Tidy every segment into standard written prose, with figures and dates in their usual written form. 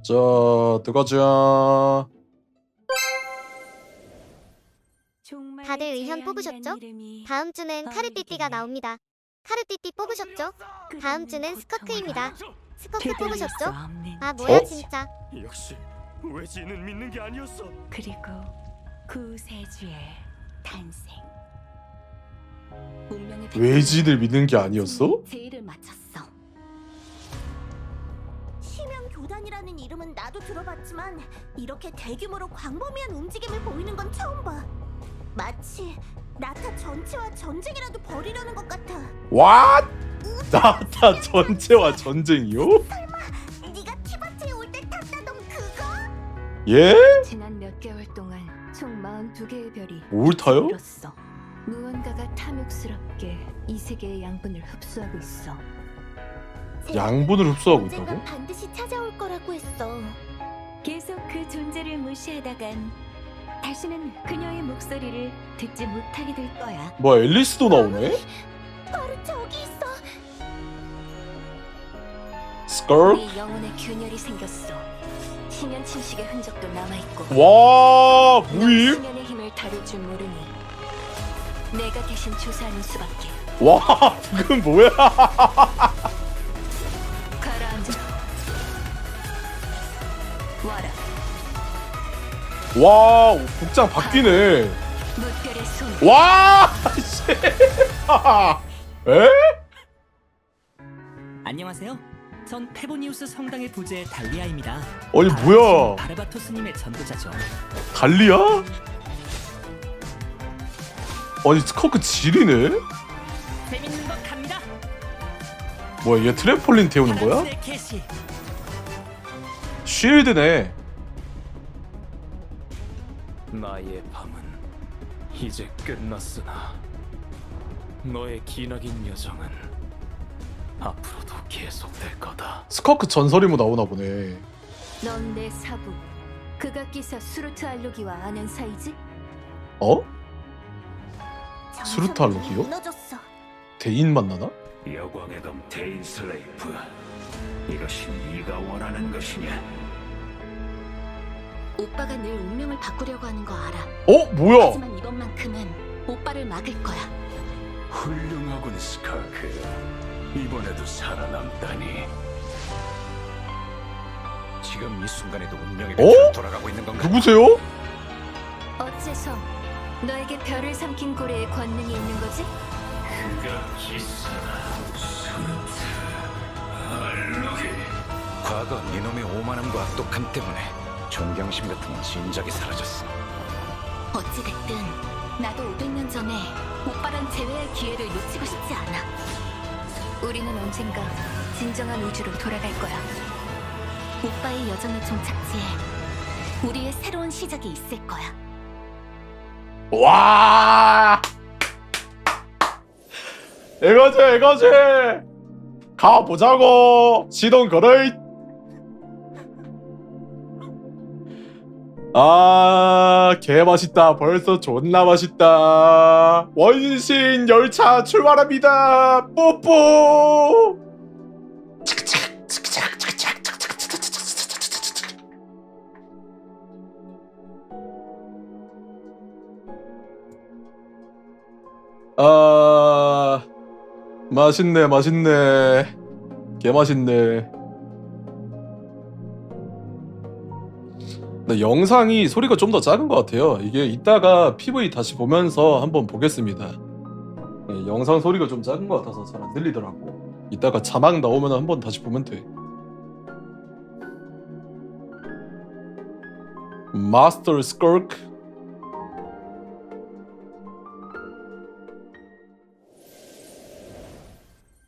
자, 들어가자. 다들 의견 뽑으셨죠? 다음 주는 카르띠띠가 나옵니다. 카르띠띠 뽑으셨죠? 다음 주는 스커크입니다. 스커크 뽑으셨죠? 아 뭐야 진짜. 역시 외지인은 믿는 게 아니었어. 그리고 구세주의 탄생. 운명의 외지인을 믿는 게 아니었어? 제의를 마쳤어. 심연 교단이라는 이름은 나도 들어봤지만 이렇게 대규모로 광범위한 움직임을 보이는 건 처음 봐. 마치 나타 전체와 전쟁이라도 벌이려는 것 같아. What? 나타 전체와 전쟁이요? 네가 티바트에 올 때 탔다던 그거? 예? 지난 몇 개월 동안 총 42개의 별이 뭘 타요? 잃었어. 무언가가 탐욕스럽게 이 세계의 양분을 흡수하고 있어. 양분을 흡수하고 있다고? 언젠간 반드시 찾아올 거라고 했어. 계속 그 존재를 무시하다간 다시는 그녀의 목소리를 듣지 못하게 될 거야. 뭐야, 앨리스도 나오네? 바로 저기 있어. 스컬? 네 영혼의 균열이 생겼어. 심연 침식의 흔적도 남아있고. 와, 넌 무임? 심연의 힘을 다룰 줄 모르니 내가 대신 조사하는 수밖에. 와, 그건 뭐야? 가라앉아. 와라. 와, 복장 바뀌네. 무별의 손. 와, 씨. 에? 안녕하세요. 전 페보니우스 성당의 부제 달리아입니다. 아니, 뭐야? 바르바토 스님의 전도자죠. 달리야? 아니, 스커크 지리네? 재밌는 것 갑니다. 뭐야, 얘 트램폴린 태우는 거야? 파란색 캐시. 쉴드네. 나의 밤은 이제 끝났으나 너의 기나긴 여정은 앞으로도 계속될 거다. 스커크 전설이모 나오나 보네. 넌 내 사부. 극악기사 수루트 알로기와 아는 사이지? 어? 정성이 수루탈록이요? 무너졌어. 대인 만나나? 여광의 검 데인 슬레이프, 이것이 네가 원하는 것이냐? 오빠가 늘 운명을 바꾸려고 하는 거 알아. 어? 뭐야? 하지만 이번만큼은 오빠를 막을 거야. 훌륭하군 스카크. 이번에도 살아남다니. 지금 이 순간에도 운명의 어? 돌아가고 있는 건가? 누구세요? 어째서 너에게 별을 삼킨 고래의 권능이 있는 거지? 그가 기사다. 수르트 알로기. 과거 니놈의 오만함과 악독함 때문에 존경심 같은 건 진작에 사라졌어. 어찌됐든 나도 500년 전에 오빠랑 재회할 기회를 놓치고 싶지 않아. 우리는 언젠가 진정한 우주로 돌아갈 거야. 오빠의 여정의 종착지에 우리의 새로운 시작이 있을 거야. 와! 이거지. 가보자고. 시동 걸어. 아, 개 맛있다. 벌써 존나 맛있다. 원신 열차 출발합니다. 뽀뽀. 아, 맛있네. 개 맛있네. 근데 영상이 소리가 좀 더 작은 것 같아요. 이게 이따가 PV 다시 보면서 한번 보겠습니다. 예, 영상 소리가 좀 작은 것 같아서 잘 안 들리더라고. 이따가 자막 나오면 한번 다시 보면 돼. 마스터 스컬크.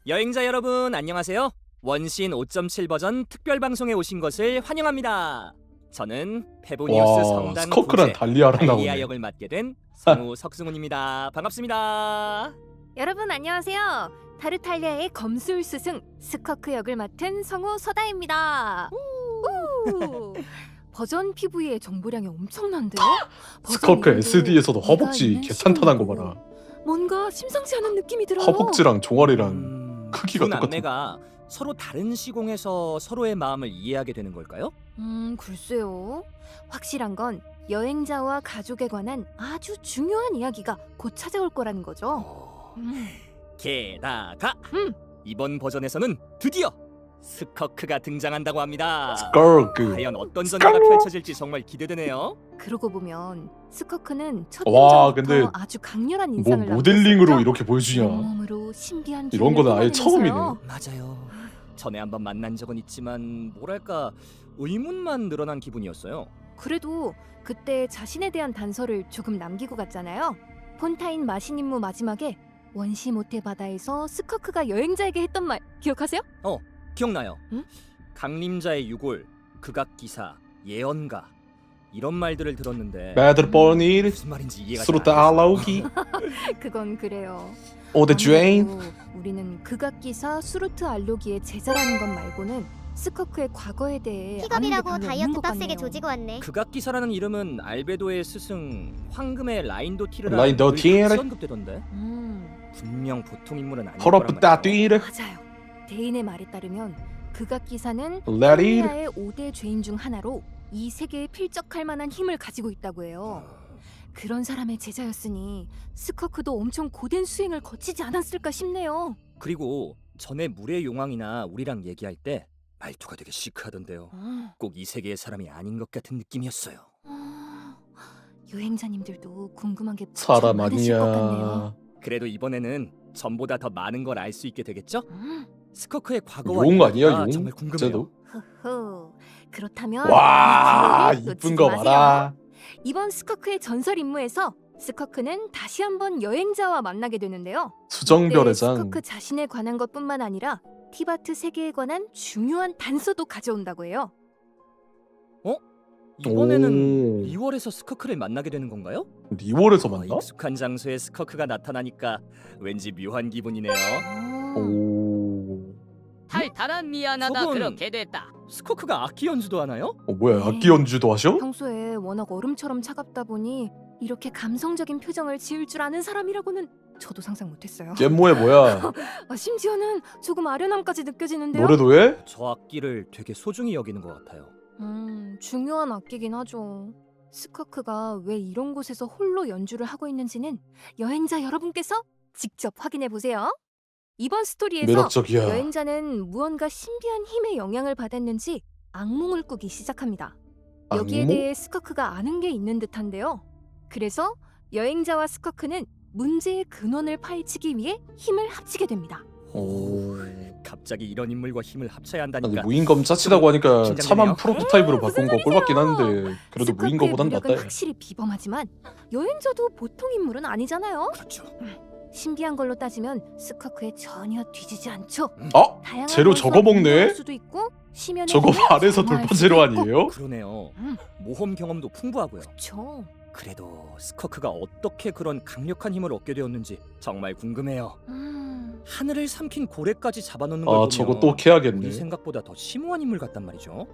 여행자 여러분 안녕하세요. 원신 5.7 버전 특별 방송에 오신 것을 환영합니다. 저는 페보니우스 와, 성당 스커크랑 부제 달리아랑 달리아 나오네. 역을 맡게 된 성우 석승훈입니다. 반갑습니다. 여러분 안녕하세요. 타르탈리아의 검술 스승 스커크 역을 맡은 성우 서다입니다. 우! 버전 PV의 정보량이 엄청난데요? 스커크 버전 SD에서도 이름도 허벅지 내가 있는 개탄탄한 거 신호로 봐라. 뭔가 심상치 않은 느낌이 들어요. 허벅지랑 종아리랑 크기가 준 똑같아. 안내가 서로 다른 시공에서 서로의 마음을 이해하게 되는 걸까요? 글쎄요. 확실한 건 여행자와 가족에 관한 아주 중요한 이야기가 곧 찾아올 거라는 거죠. 게다가 이번 버전에서는 드디어 스커크가 등장한다고 합니다. 스컬크. 과연 어떤 전개가 펼쳐질지 정말 기대되네요. 그러고 보면 스커크는 첫 와, 등장부터 근데 아주 강렬한 뭐 인상을 모델링으로 남겼었죠. 이렇게 보여주냐. 온몸으로 신비한 이런 기운을 거는 아예 뿜어내면서요. 맞아요. 전에 한번 만난 적은 있지만 뭐랄까 의문만 늘어난 기분이었어요. 그래도 그때 자신에 대한 단서를 조금 남기고 갔잖아요. 폰타인 마신 임무 마지막에 원시 모태 바다에서 스커크가 여행자에게 했던 말 기억하세요? 기억나요? 응? 강림자의 유골, 극악기사, 예언가 이런 말들을 들었는데 Better Bonnie, 무슨 말인지 이해가 Suruta 잘 안 됐어요. Alauki, 그건 그래요. O the Drain. 아무래도 우리는 극악기사 수루트 알로기의 제자라는 것 말고는 스커크의 과거에 대해 아는 게 픽업이라고 별로 없는 다이어트 것 빡세게 같네요. 조지고 왔네. 극악기사라는 이름은 알베도의 스승 황금의 라인도 티르라 라인도 티르. 언급되던데 분명 보통 인물은 아닐 Hold up 거란 that 말이죠. dude. 맞아요. 대인의 말에 따르면 극악기사는 Let it. 하늘나라의 5대 죄인 중 하나로 이 세계에 필적할 만한 힘을 가지고 있다고 해요. 그런 사람의 제자였으니 스커크도 엄청 고된 수행을 거치지 않았을까 싶네요. 그리고 전에 물의 용왕이나 우리랑 얘기할 때 말투가 되게 시크하던데요. 꼭 이 세계의 사람이 아닌 것 같은 느낌이었어요. 여행자님들도 궁금한 게 무척 사람 많으실 것 아니야. 같네요. 그래도 이번에는 전보다 더 많은 걸 알 수 있게 되겠죠? 스커크의 과거와 용 아니야, 이야기가 용? 정말 궁금해요. 쟤도. 허허. 그렇다면 와, 이 기회를 이쁜 놓치지 거 마세요. 봐라. 이번 스커크의 전설 임무에서 스커크는 다시 한번 여행자와 만나게 되는데요. 수정별의 그때 장. 스커크 자신에 관한 것뿐만 아니라 티바트 세계에 관한 중요한 단서도 가져온다고 해요. 이번에는 오. 2월에서 스커크를 만나게 되는 건가요? 리월에서 만나? 익숙한 장소에 스커크가 나타나니까 왠지 묘한 기분이네요. 오. 탈탈한 미안하다 저건- 그렇게 됐다. 스커크가 악기 연주도 하나요? 뭐야, 악기 연주도 하셔? 평소에 워낙 얼음처럼 차갑다 보니 이렇게 감성적인 표정을 지을 줄 아는 사람이라고는 저도 상상 못했어요. 깻모에 뭐야? 심지어는 조금 아련함까지 느껴지는데요. 노래도 해? 저 악기를 되게 소중히 여기는 것 같아요. 중요한 악기긴 하죠. 스커크가 왜 이런 곳에서 홀로 연주를 하고 있는지는 여행자 여러분께서 직접 확인해 보세요. 이번 스토리에서 매력적이야. 여행자는 무언가 신비한 힘의 영향을 받았는지 악몽을 꾸기 시작합니다. 여기에 악몽? 대해 스커크가 아는 게 있는 듯한데요. 그래서 여행자와 스커크는 문제의 근원을 파헤치기 위해 힘을 합치게 됩니다. 오. 갑자기 이런 인물과 힘을 합쳐야 아니 한다니까. 무인검 짜치다고 하니까 긴장되네요. 차만 프로토타입으로 바꾼 거 무슨 꼴받긴 소리세요? 한데 그래도 스커크의 무인검보단 무력은 낫다. 확실히 비범하지만 여행자도 보통 인물은 아니잖아요. 그렇죠. 신비한 걸로 따지면 스커크에 전혀 뒤지지 않죠. 어? 다양한 재료 원소가 저거 먹네? 공유할 수도 있고 심연의 저거 힘을 발에서 정화할 돌파 수도 재료 있고. 아니에요? 그러네요. 음. 모험 경험도 풍부하고요. 그쵸. 그래도 스커크가 어떻게 그런 강력한 힘을 얻게 되었는지 정말 궁금해요. 하늘을 삼킨 고래까지 잡아놓는 걸 아 보면 저거 또 우리 캐야겠네. 생각보다 더 심오한 인물 같단 말이죠.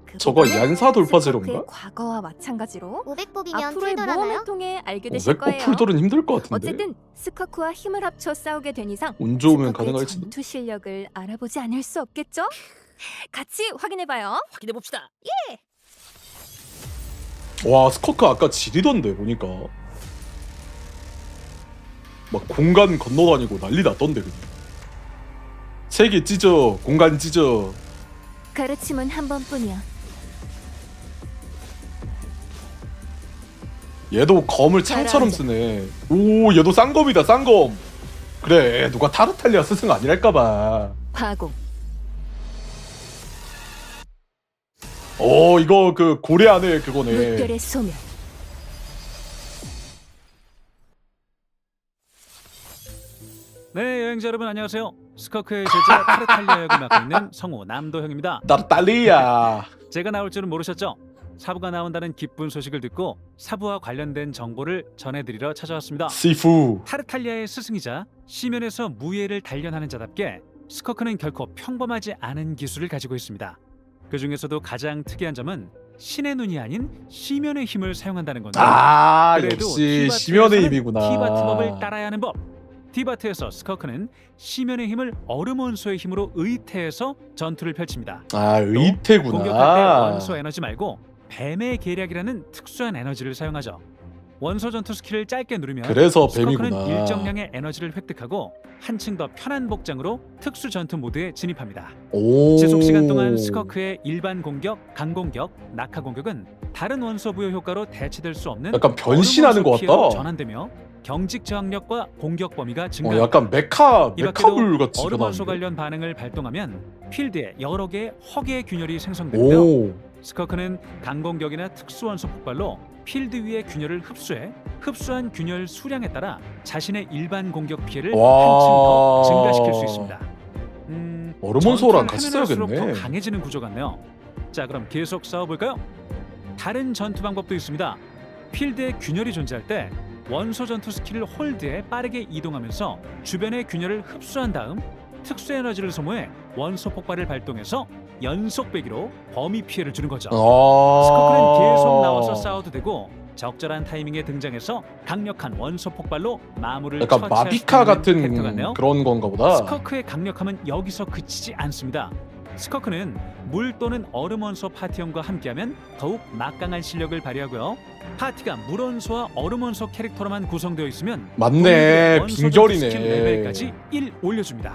그 저거 부분은 얀사 돌파 스커크의 재료인가? 과거와 마찬가지로 500뽑이면 앞으로의 풀더라나요? 모험을 통해 알게 되실 500법 거예요. 풀돌은 힘들 것 같은데. 어쨌든 스커크와 힘을 합쳐 싸우게 된 이상 운 좋으면 스커크의 가능할지도. 전투 실력을 알아보지 않을 수 없겠죠? 같이 확인해봐요. 확인해 봅시다. 와 스커크 아까 지리던데 보니까 막 공간 건너다니고 난리 났던데 그냥. 세계 찢어 공간 찢어. 가르침은 한 번뿐이야. 얘도 검을 창처럼 쓰네. 오 얘도 쌍검이다 쌍검. 그래 누가 타르탈리아 스승 아니랄까봐. 파공. 이거 그 고래 안에 그거네. 물결의 소멸. 네, 여행자 여러분 안녕하세요. 스커크의 제자 타르탈리아 역을 맡고 있는 성우 남도형입니다. 타르탈리아. 제가 나올 줄은 모르셨죠? 사부가 나온다는 기쁜 소식을 듣고 사부와 관련된 정보를 전해드리러 찾아왔습니다. 시푸. 타르탈리아의 스승이자 시면에서 무예를 단련하는 자답게 스커크는 결코 평범하지 않은 기술을 가지고 있습니다. 그 중에서도 가장 특이한 점은 신의 눈이 아닌 시면의 힘을 사용한다는 건데 아 그래도 역시 티바트에서는 심연의 힘이구나. 티바트 법을 따라야 하는 법. 디바트에서 스커크는 심연의 힘을 얼음 원소의 힘으로 의태해서 전투를 펼칩니다. 아, 공격할 때 의태구나. 원소 에너지 말고 뱀의 계략이라는 특수한 에너지를 사용하죠. 원소 전투 스킬을 짧게 누르면 그래서 스커크는 뱀이구나. 일정량의 에너지를 획득하고 한층 더 편한 복장으로 특수 전투 모드에 진입합니다. 오. 지속 시간 동안 스커크의 일반 공격, 강공격, 낙하 공격은 다른 원소 부여 효과로 대체될 수 없는 약간 변신하는 얼음 것 원소 피해로 같다. 전환되며 경직 저항력과 공격 범위가 어, 증가합니다. 약간 이 밖에도 메카불 같이 얼음 원소 변하는데. 관련 반응을 발동하면 필드에 여러 개의 허개의 균열이 생성되고요. 오. 스커크는 강공격이나 특수 원소 폭발로 필드 위의 균열을 흡수해 흡수한 균열 수량에 따라 자신의 일반 공격 피해를 한층 더 와. 증가시킬 수 있습니다. 얼음 원소랑 전투를 같이 하면 할수록 써야겠네. 더 강해지는 구조 같네요. 자, 그럼 계속 싸워볼까요? 다른 전투 방법도 있습니다. 필드에 균열이 존재할 때 원소 전투 스킬을 홀드해 빠르게 이동하면서 주변의 균열을 흡수한 다음 특수 에너지를 소모해 원소 폭발을 발동해서 연속 배기로 범위 피해를 주는 거죠. 스커크는 계속 나와서 싸워도 되고 적절한 타이밍에 등장해서 강력한 원소 폭발로 마무를 약간 처치할 마비카 수 있는 캐릭터 같은 같네요. 그런 건가 보다. 스커크의 강력함은 여기서 그치지 않습니다. 스커크는 물 또는 얼음 원소 파티원과 함께하면 더욱 막강한 실력을 발휘하고요. 파티가 물 원소와 얼음 원소 캐릭터로만 구성되어 있으면 맞네. 동료들의 원소 전투 스킬 빙결이네. 레벨까지 1 올려줍니다.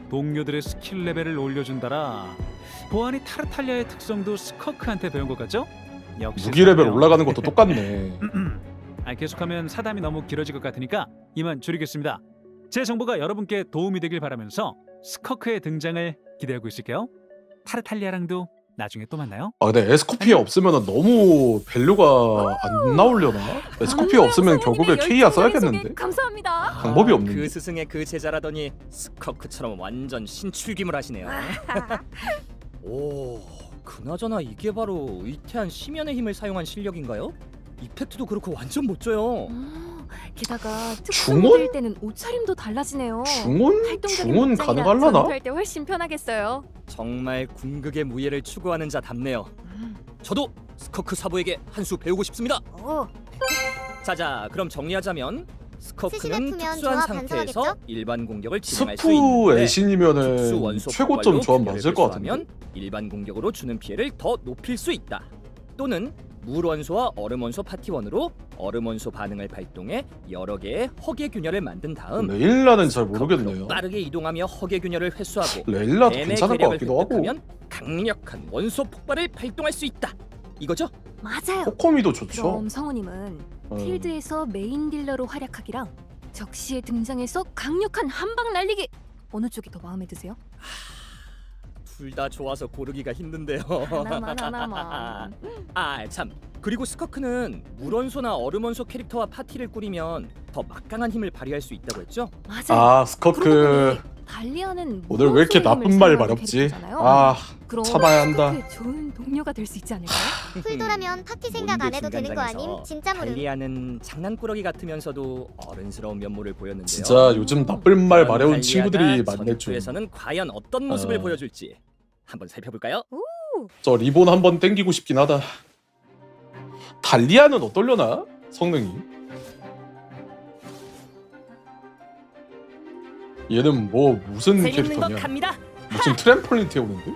동료들의 스킬 레벨을 올려준다라. 보안이 타르탈리아의 특성도 스커크한테 배운 것 같죠? 역시 무기 레벨 그렇네요. 올라가는 것도 똑같네. 계속하면 사담이 너무 길어질 것 같으니까 이만 줄이겠습니다. 제 정보가 여러분께 도움이 되길 바라면서 스커크의 등장을 기대하고 있을게요. 타르탈리아랑도 나중에 또 만나요. 아, 근데 에스코피에 없으면 너무 밸류가 안 나오려나? 에스코피에 없으면 결국에 케이아 써야겠는데? 감사합니다. 방법이 없는데. 그 스승의 그 제자라더니 스커크처럼 완전 신출귀물 하시네요. 오, 그나저나 이게 바로 위태한 심연의 힘을 사용한 실력인가요? 이펙트도 그렇고 완전 멋져요. 게다가 중원? 특수무대일 때는 옷차림도 달라지네요. 중원? 활동적인 중원 복장이라 가능할라나? 전투할 때 훨씬 편하겠어요. 정말 궁극의 무예를 추구하는 자답네요. 저도 스커크 사부에게 한 수 배우고 싶습니다. 오. 자자, 그럼 정리하자면 스커크는 스시가 크면 특수한 조합 상태에서 반성하겠죠? 일반 공격을 진행할 수 스프 있는데 애신이면은 특수 원소 최고점 폭발로 조합 균열을 맞을 것 같은데. 회수하면 일반 공격으로 주는 피해를 더 높일 수 있다. 또는 물 원소와 얼음 원소 파티원으로 얼음 원소 반응을 발동해 여러 개의 허개 균열을 만든 다음 레일라는 잘 스커크로 모르겠네요. 빠르게 이동하며 허개 균열을 회수하고 레일라도 뱀의 괜찮을 것 계략을 같기도 하고. 획득하면 강력한 원소 폭발을 발동할 수 있다. 이거죠? 맞아요. 코코미도 좋죠. 그럼 성우님은 어. 필드에서 메인 딜러로 활약하기랑 적시에 등장해서 강력한 한방 날리기 어느 쪽이 더 마음에 드세요? 둘 다 좋아서 고르기가 힘든데요. 하나만. 아, 참. 그리고 스커크는 물원소나 얼음원소 캐릭터와 파티를 꾸리면 더 막강한 힘을 발휘할 수 있다고 했죠? 맞아요. 아, 스커크 달리아는 오늘 왜 이렇게 나쁜 말 마렵지? 아, 그럼 참아야 한다. 스커크의 좋은 동료가 될 수 있지 않을까요? 풀도라면 파티 생각 안 해도 되는 거 아님? 진짜 모름. 달리아는 장난꾸러기 같으면서도 어른스러운 면모를 보였는데요. 진짜 요즘 나쁜 말 그런 마려운 달리아가 친구들이 많네 좀. 전투에서는 과연 어떤 모습을 어. 보여줄지 한번 살펴볼까요? 저 리본 한번 땡기고 싶긴 하다. 달리아는 어떨려나? 성능이. 얘는 뭐 무슨 재밌는 것 캐릭터냐? 갑니다. 무슨 트램폴린 태우는데?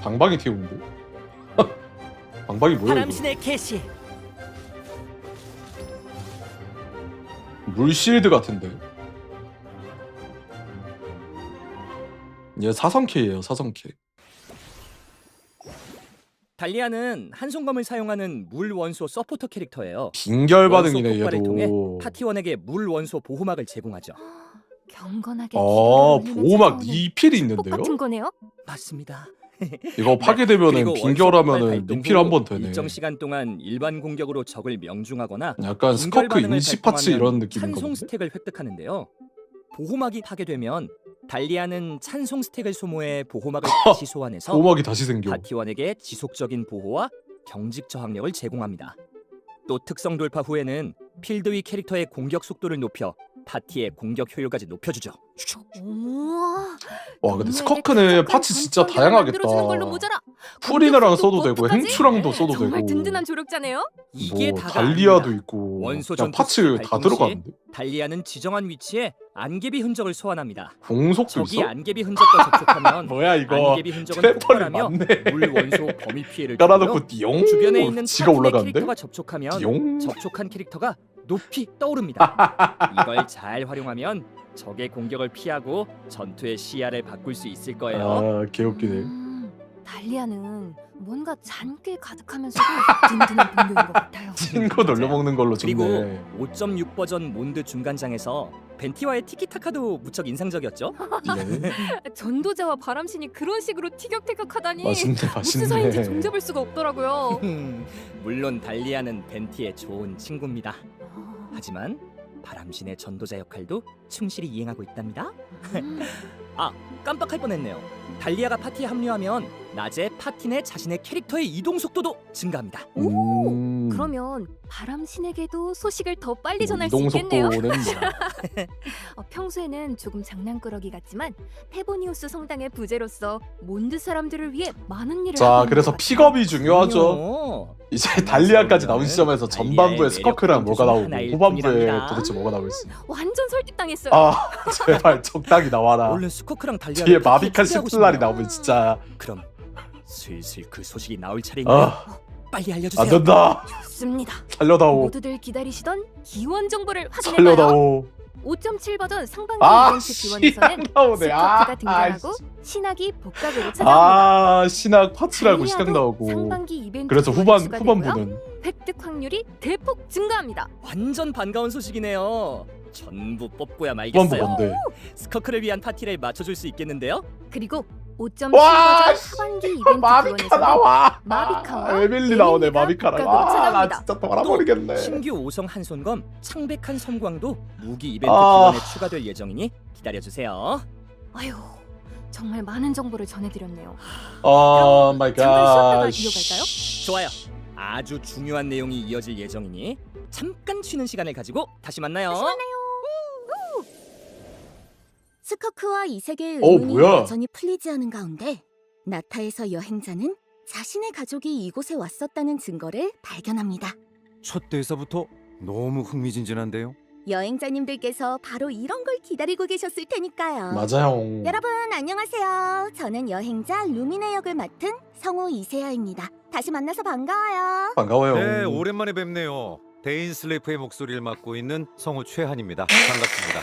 방방이 태우는데? 방방이 뭐야 이거? 바람신의 개시. 물실드 같은데? 얘 사성캐예요, 사성캐. 달리아는 한손검을 사용하는 물 원소 서포터 캐릭터예요. 빙결 반응이네 원소 폭발을 통해 얘도. 파티원에게 물 원소 보호막을 제공하죠. 경건하게 보호막 2필이 있는데요? 같은 거네요? 맞습니다. 이거 파괴되면은 그리고 원소 빙결하면은 폭발 발동 리필 후 한 번 되네. 일정 시간 동안 일반 공격으로 적을 명중하거나 약간 빙결 스커크 반응을 인시 파츠 발동하면 이런 느낌인 찬송 건데. 스택을 획득하는데요. 보호막이 파괴되면 달리아는 찬송 스택을 소모해 보호막을 다시 소환해서 보호막이 다시 생겨. 파티원에게 지속적인 보호와 경직 저항력을 제공합니다. 또 특성 돌파 후에는 필드 위 캐릭터의 공격 속도를 높여 파티의 공격 효율까지 높여주죠. 우와. 와 근데 스커크는 파츠 진짜 다양하겠다. 프리너랑 써도 되고 행추랑도 써도 정말 되고 든든한 조력자네요. 이게 뭐 다가 달리아도 아닙니다. 있고 원소 그냥 전투 파츠 스킬 다 발동 시 들어가는데? 달리아는 지정한 위치에 안개비 흔적을 소환합니다. 공속도 적이 있어? 안개비 흔적과 접촉하면 뭐야 이거 안개비 흔적은 트래퍼를 폭발하며 맞네. 물 원소 범위 피해를 깔아놓고 주고요. 띠용 주변에 있는 지가 파티의 올라가는데? 캐릭터가 접촉하면 띠용 접촉한 캐릭터가 높이 떠오릅니다. 이걸 잘 활용하면 적의 공격을 피하고 전투의 시야를 바꿀 수 있을 거예요. 아 개웃기네. 달리아는 뭔가 잔꾀 가득하면서도 든든한 동료인 것 같아요. 친구 놀려먹는 걸로 그리고 좋네. 5.6 버전 몬드 중간장에서 벤티와의 티키타카도 무척 인상적이었죠. 네. 전도자와 바람신이 그런 식으로 티격태격하다니 맛있네 무슨 사이인지 맛있네. 종잡을 수가 없더라고요. 물론 달리아는 벤티의 좋은 친구입니다. 하지만 바람신의 전도자 역할도 충실히 이행하고 있답니다. 아, 깜빡할 뻔했네요. 달리아가 파티에 합류하면 낮에 파티 내 자신의 캐릭터의 이동 속도도 증가합니다. 그러면 바람신에게도 소식을 더 빨리 뭐 전할 수 이동 있겠네요. 속도는 평소에는 조금 장난꾸러기 같지만 페보니우스 성당의 부제로서 몬드 사람들을 위해 많은 일을 자 하고 있는 그래서 것 같아요. 픽업이 중요하죠. 그럼요. 이제 달리아까지 나온 시점에서 전반부에 달리아의 스커크랑 뭐가 나오고 매력은 후반부에 하나일 도대체 뭐가 나오고 있어. 완전 설득당했어요. 아 제발 적당히 나와라. 얼른 스코크랑 달리아 뒤에 마비칸 시틀날이 나오면 진짜 그럼 슬슬 그 소식이 나올 차례인데 빨리 알려주세요. 안 된다. 좋습니다. 살려다오. 모두들 기다리시던 기원 정보를 확인해봐요. 살려다오. 5.7 버전 상반기 아 이벤트 기원에서는 나오네. 스커트가 등장하고 씨. 신학이 복각으로 찾아옵니다. 아 신학 파츠라고 시작 달리아도 나오고. 상반기 이벤트 그래서 기원에 추가되고요. 후반부는 획득 확률이 대폭 증가합니다. 완전 반가운 소식이네요. 전부 뽑고야 후반부 말겠어요. 뭔데? 스커크를 위한 파티를 맞춰줄 수 있겠는데요? 그리고 5.7 와, 버전 하반기 이벤트 마비카 기원에서는 나와. 마비카와 에밀리 나오네 에밀리가 마비카랑. 복각으로 아, 나 찾아옵니다. 진짜 돌아버리겠네. 신규 5성 한손검, 창백한 섬광도 무기 이벤트 아. 기원에 추가될 예정이니 기다려주세요. 아유, 정말 많은 정보를 전해드렸네요. 오 마이 잠깐 쉬었다가 갓. 이어갈까요? 좋아요. 아주 중요한 내용이 이어질 예정이니 잠깐 쉬는 시간을 가지고 다시 만나요. 스커크와 이세계의 어, 의문이 뭐야? 여전히 풀리지 않은 가운데 나타에서 여행자는 자신의 가족이 이곳에 왔었다는 증거를 발견합니다. 첫 대사부터 너무 흥미진진한데요. 여행자님들께서 바로 이런 걸 기다리고 계셨을 테니까요. 맞아요. 여러분 안녕하세요. 저는 여행자 루미네 역을 맡은 성우 이세아입니다. 다시 만나서 반가워요. 반가워요. 네, 오랜만에 뵙네요. 데인 슬레이프의 목소리를 맡고 있는 성우 최한입니다. 반갑습니다.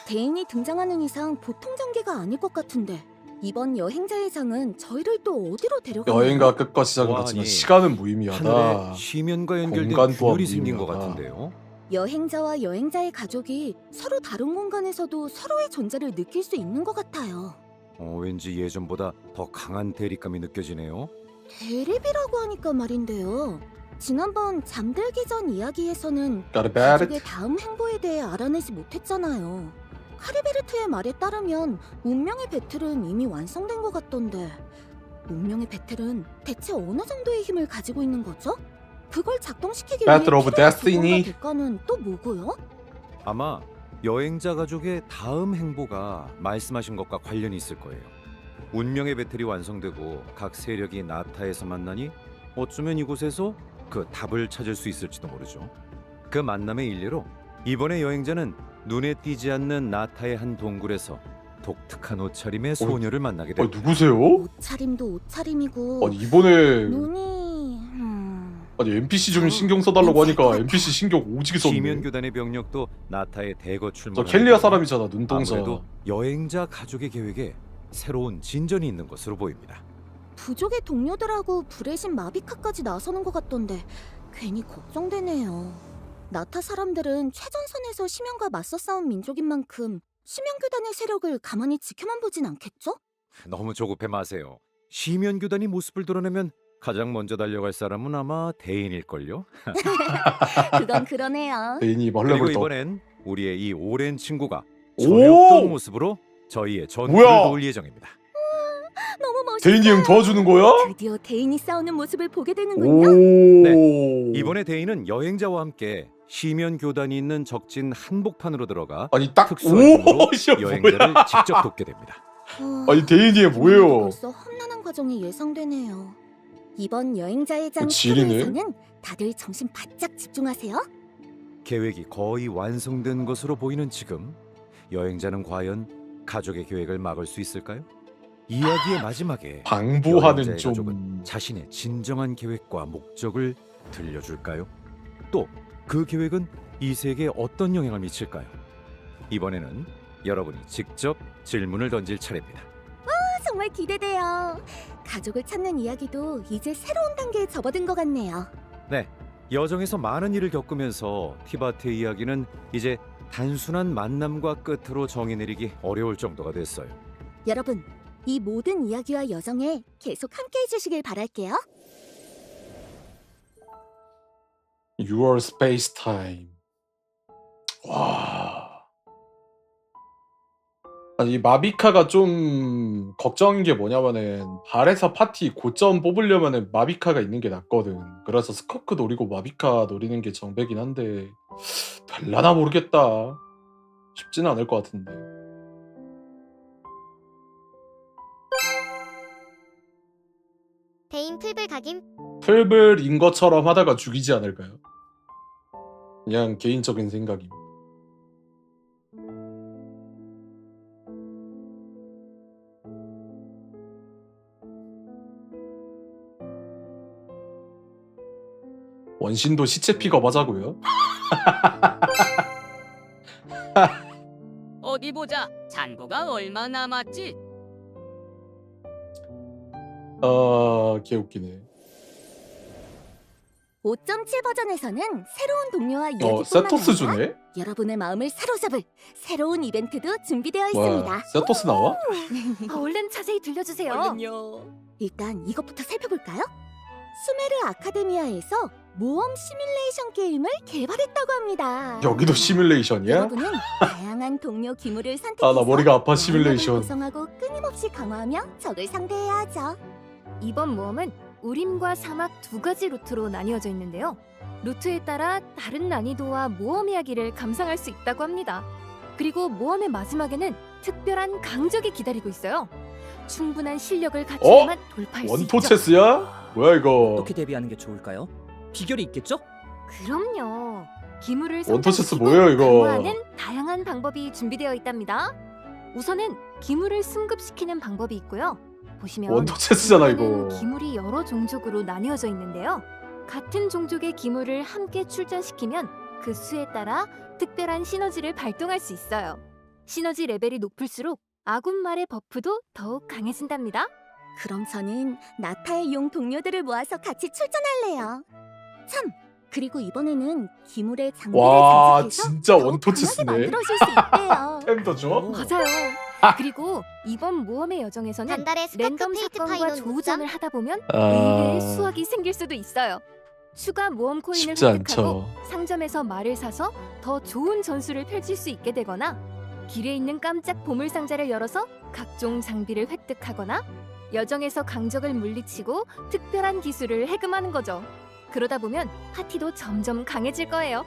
대인이 등장하는 이상 보통 전개가 아닐 것 같은데 이번 여행자 회상은 저희를 또 어디로 데려가나요? 여행과 끝과 시작은 와, 같지만 아니, 시간은 무의미하다. 하늘에 쉬면과 연결된 공간 또한 균열이 생긴 것 무의미하다. 같은데요. 여행자와 여행자의 가족이 서로 다른 공간에서도 서로의 존재를 느낄 수 있는 것 같아요. 왠지 예전보다 더 강한 대립감이 느껴지네요. 대립이라고 하니까 말인데요. 지난번 잠들기 전 이야기에서는 Got a 가족의 bad. 다음 행보에 대해 알아내지 못했잖아요. 카리베르트의 말에 따르면 운명의 배틀은 이미 완성된 것 같던데 운명의 배틀은 대체 어느 정도의 힘을 가지고 있는 거죠? 그걸 작동시키기 위해 Battle of 필요한 Destiny. 조건과 대가는 또 뭐고요? 아마 여행자 가족의 다음 행보가 말씀하신 것과 관련이 있을 거예요. 운명의 배틀이 완성되고 각 세력이 나타에서 만나니 어쩌면 이곳에서 그 답을 찾을 수 있을지도 모르죠. 그 만남의 일례로 이번에 여행자는 눈에 띄지 않는 나타의 한 동굴에서 독특한 옷차림의 소녀를 만나게 됩니다. 누구세요? 옷차림도 옷차림이고 아니 이번에 눈이 아니 NPC 좀 신경 써달라고 하니까 NPC 신경 오지게 썼네. 시면교단의 병력도 나타의 대거 저 출몰. 켈리아 사람이잖아 눈동자. 아무래도 여행자 가족의 계획에 새로운 진전이 있는 것으로 보입니다. 부족의 동료들하고 불의 신 마비카까지 나서는 것 같던데 괜히 걱정되네요. 나타 사람들은 최전선에서 심연과 맞서 싸운 민족인 만큼 심연교단의 세력을 가만히 지켜만 보진 않겠죠? 너무 조급해 마세요. 시면교단이 모습을 드러내면 가장 먼저 달려갈 사람은 아마 대인일걸요. 그건 그러네요. 대인이 그리고 말레벌 떠. 이번엔 우리의 이 오랜 친구가 오! 전에 없던 모습으로 저희의 전투를 뭐야? 도울 예정입니다. 너무 멋있다. 대인이 형 도와주는 거야? 드디어 대인이 싸우는 모습을 보게 오. 되는군요. 네. 이번에 대인은 여행자와 함께 시면 교단이 있는 적진 한복판으로 들어가 아니 딱 특수한 힘으로 오, 씨, 여행자를 뭐야? 직접 돕게 됩니다. 아니 데이니에 뭐예요? 벌써 험난한 과정이 예상되네요. 이번 여행자의 장 지리네. 스토리에서는 다들 정신 바짝 집중하세요. 계획이 거의 완성된 것으로 보이는 지금 여행자는 과연 가족의 계획을 막을 수 있을까요? 이야기의 마지막에 방부하는 여행자의 좀 가족은 자신의 진정한 계획과 목적을 들려줄까요? 또 그 계획은 이 세계에 어떤 영향을 미칠까요? 이번에는 여러분이 직접 질문을 던질 차례입니다. 정말 기대돼요. 가족을 찾는 이야기도 이제 새로운 단계에 접어든 것 같네요. 네, 여정에서 많은 일을 겪으면서 티바트의 이야기는 이제 단순한 만남과 끝으로 정의 내리기 어려울 정도가 됐어요. 여러분, 이 모든 이야기와 여정에 계속 함께 해주시길 바랄게요. Your Space Time. 와. 아니 마비카가 좀 걱정인 게 뭐냐면은 발에서 파티 고점 뽑으려면은 마비카가 있는 게 낫거든. 그래서 스커크 노리고 마비카 노리는 게 정배긴 한데 될라나 모르겠다. 쉽지는 않을 것 같은데. 대인 풀불 각임. 풀불인 것처럼 하다가 죽이지 않을까요? 그냥 개인적인 생각임. 원신도 시체 픽업하자고요? 어디 보자. 잔고가 얼마 남았지? 개웃기네. 5.7 버전에서는 새로운 동료와 이야기뿐만 세토스 아니라 주네? 여러분의 마음을 사로잡을 새로운 이벤트도 준비되어 뭐야, 있습니다. 세토스 나와? 얼른 자세히 들려주세요. 일단 이것부터 살펴볼까요? 수메르 아카데미아에서 모험 시뮬레이션 게임을 개발했다고 합니다. 여기도 시뮬레이션이야? 여러분은 다양한 동료 기물을 아, 선택해서 나 머리가 아파, 영역을 시뮬레이션. 구성하고 끊임없이 강화하며 적을 상대해야 하죠. 이번 모험은 우림과 사막 두 가지 루트로 나뉘어져 있는데요. 루트에 따라 다른 난이도와 모험 이야기를 감상할 수 있다고 합니다. 그리고 모험의 마지막에는 특별한 강적이 기다리고 있어요. 충분한 실력을 갖춰야만 돌파할 수 원토 있죠. 체스야? 뭐야 이거? 어떻게 대비하는 게 좋을까요? 비결이 있겠죠? 그럼요. 기물을 원토 체스 성장시키고 뭐예요, 이거? 강화하는 다양한 방법이 준비되어 있답니다. 우선은 기물을 승급시키는 방법이 있고요. 보시면 원토 체스잖아 기물에는 이거. 기물이 여러 종족으로 나뉘어져 있는데요. 같은 종족의 기물을 함께 출전시키면 그 수에 따라 특별한 시너지를 발동할 수 있어요. 시너지 레벨이 높을수록 아군말의 버프도 더욱 강해진답니다. 그럼 저는 나타의 용 동료들을 모아서 같이 출전할래요. 참! 그리고 이번에는 기물의 장비를 와, 장착해서 진짜 더욱 원토 강하게 체스네. 만들어줄 수 있대요. 템더 줘? 맞아요. 그리고 이번 모험의 여정에서는 단달의 스커크 랜덤 페이트 사건과 파이논 조우전을 하다 보면 아. 의외의 수확이 생길 수도 있어요. 추가 모험 코인을 쉽지 획득하고 않죠. 상점에서 말을 사서 더 좋은 전술을 펼칠 수 있게 되거나 길에 있는 깜짝 보물 상자를 열어서 각종 장비를 획득하거나 여정에서 강적을 물리치고 특별한 기술을 해금하는 거죠. 그러다 보면 파티도 점점 강해질 거예요.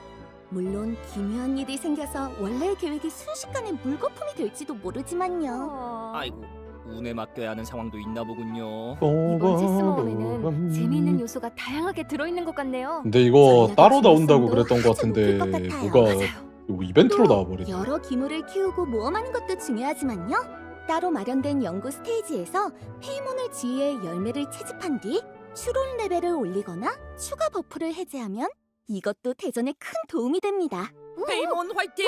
물론 기묘한 일이 생겨서 원래의 계획이 순식간에 물거품이 될지도 모르지만요. 아이고, 운에 맡겨야 하는 상황도 있나 보군요. 이번 체스 모험에는 재미있는 요소가 다양하게 들어있는 것 같네요. 근데 이거 전략의 따로 나온다고 중요성도 그랬던 것 아주 높을 같은데 것 같아요. 뭐가 맞아요. 이거 이벤트로 또 나와버리네. 여러 기물을 키우고 모험하는 것도 중요하지만요. 따로 마련된 연구 스테이지에서 페이몬을 지휘해 열매를 채집한 뒤 추론 레벨을 올리거나 추가 버프를 해제하면 이것도 대전에 큰 도움이 됩니다. 페이몬 화이팅!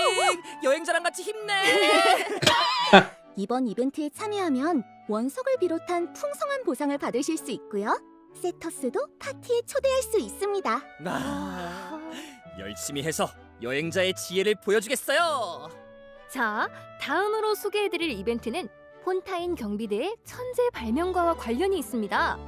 여행자랑 같이 힘내! 이번 이벤트에 참여하면 원석을 비롯한 풍성한 보상을 받으실 수 있고요. 세터스도 파티에 초대할 수 있습니다. 열심히 해서 여행자의 지혜를 보여주겠어요. 자, 다음으로 소개해드릴 이벤트는 폰타인 경비대의 천재 발명가와 관련이 있습니다.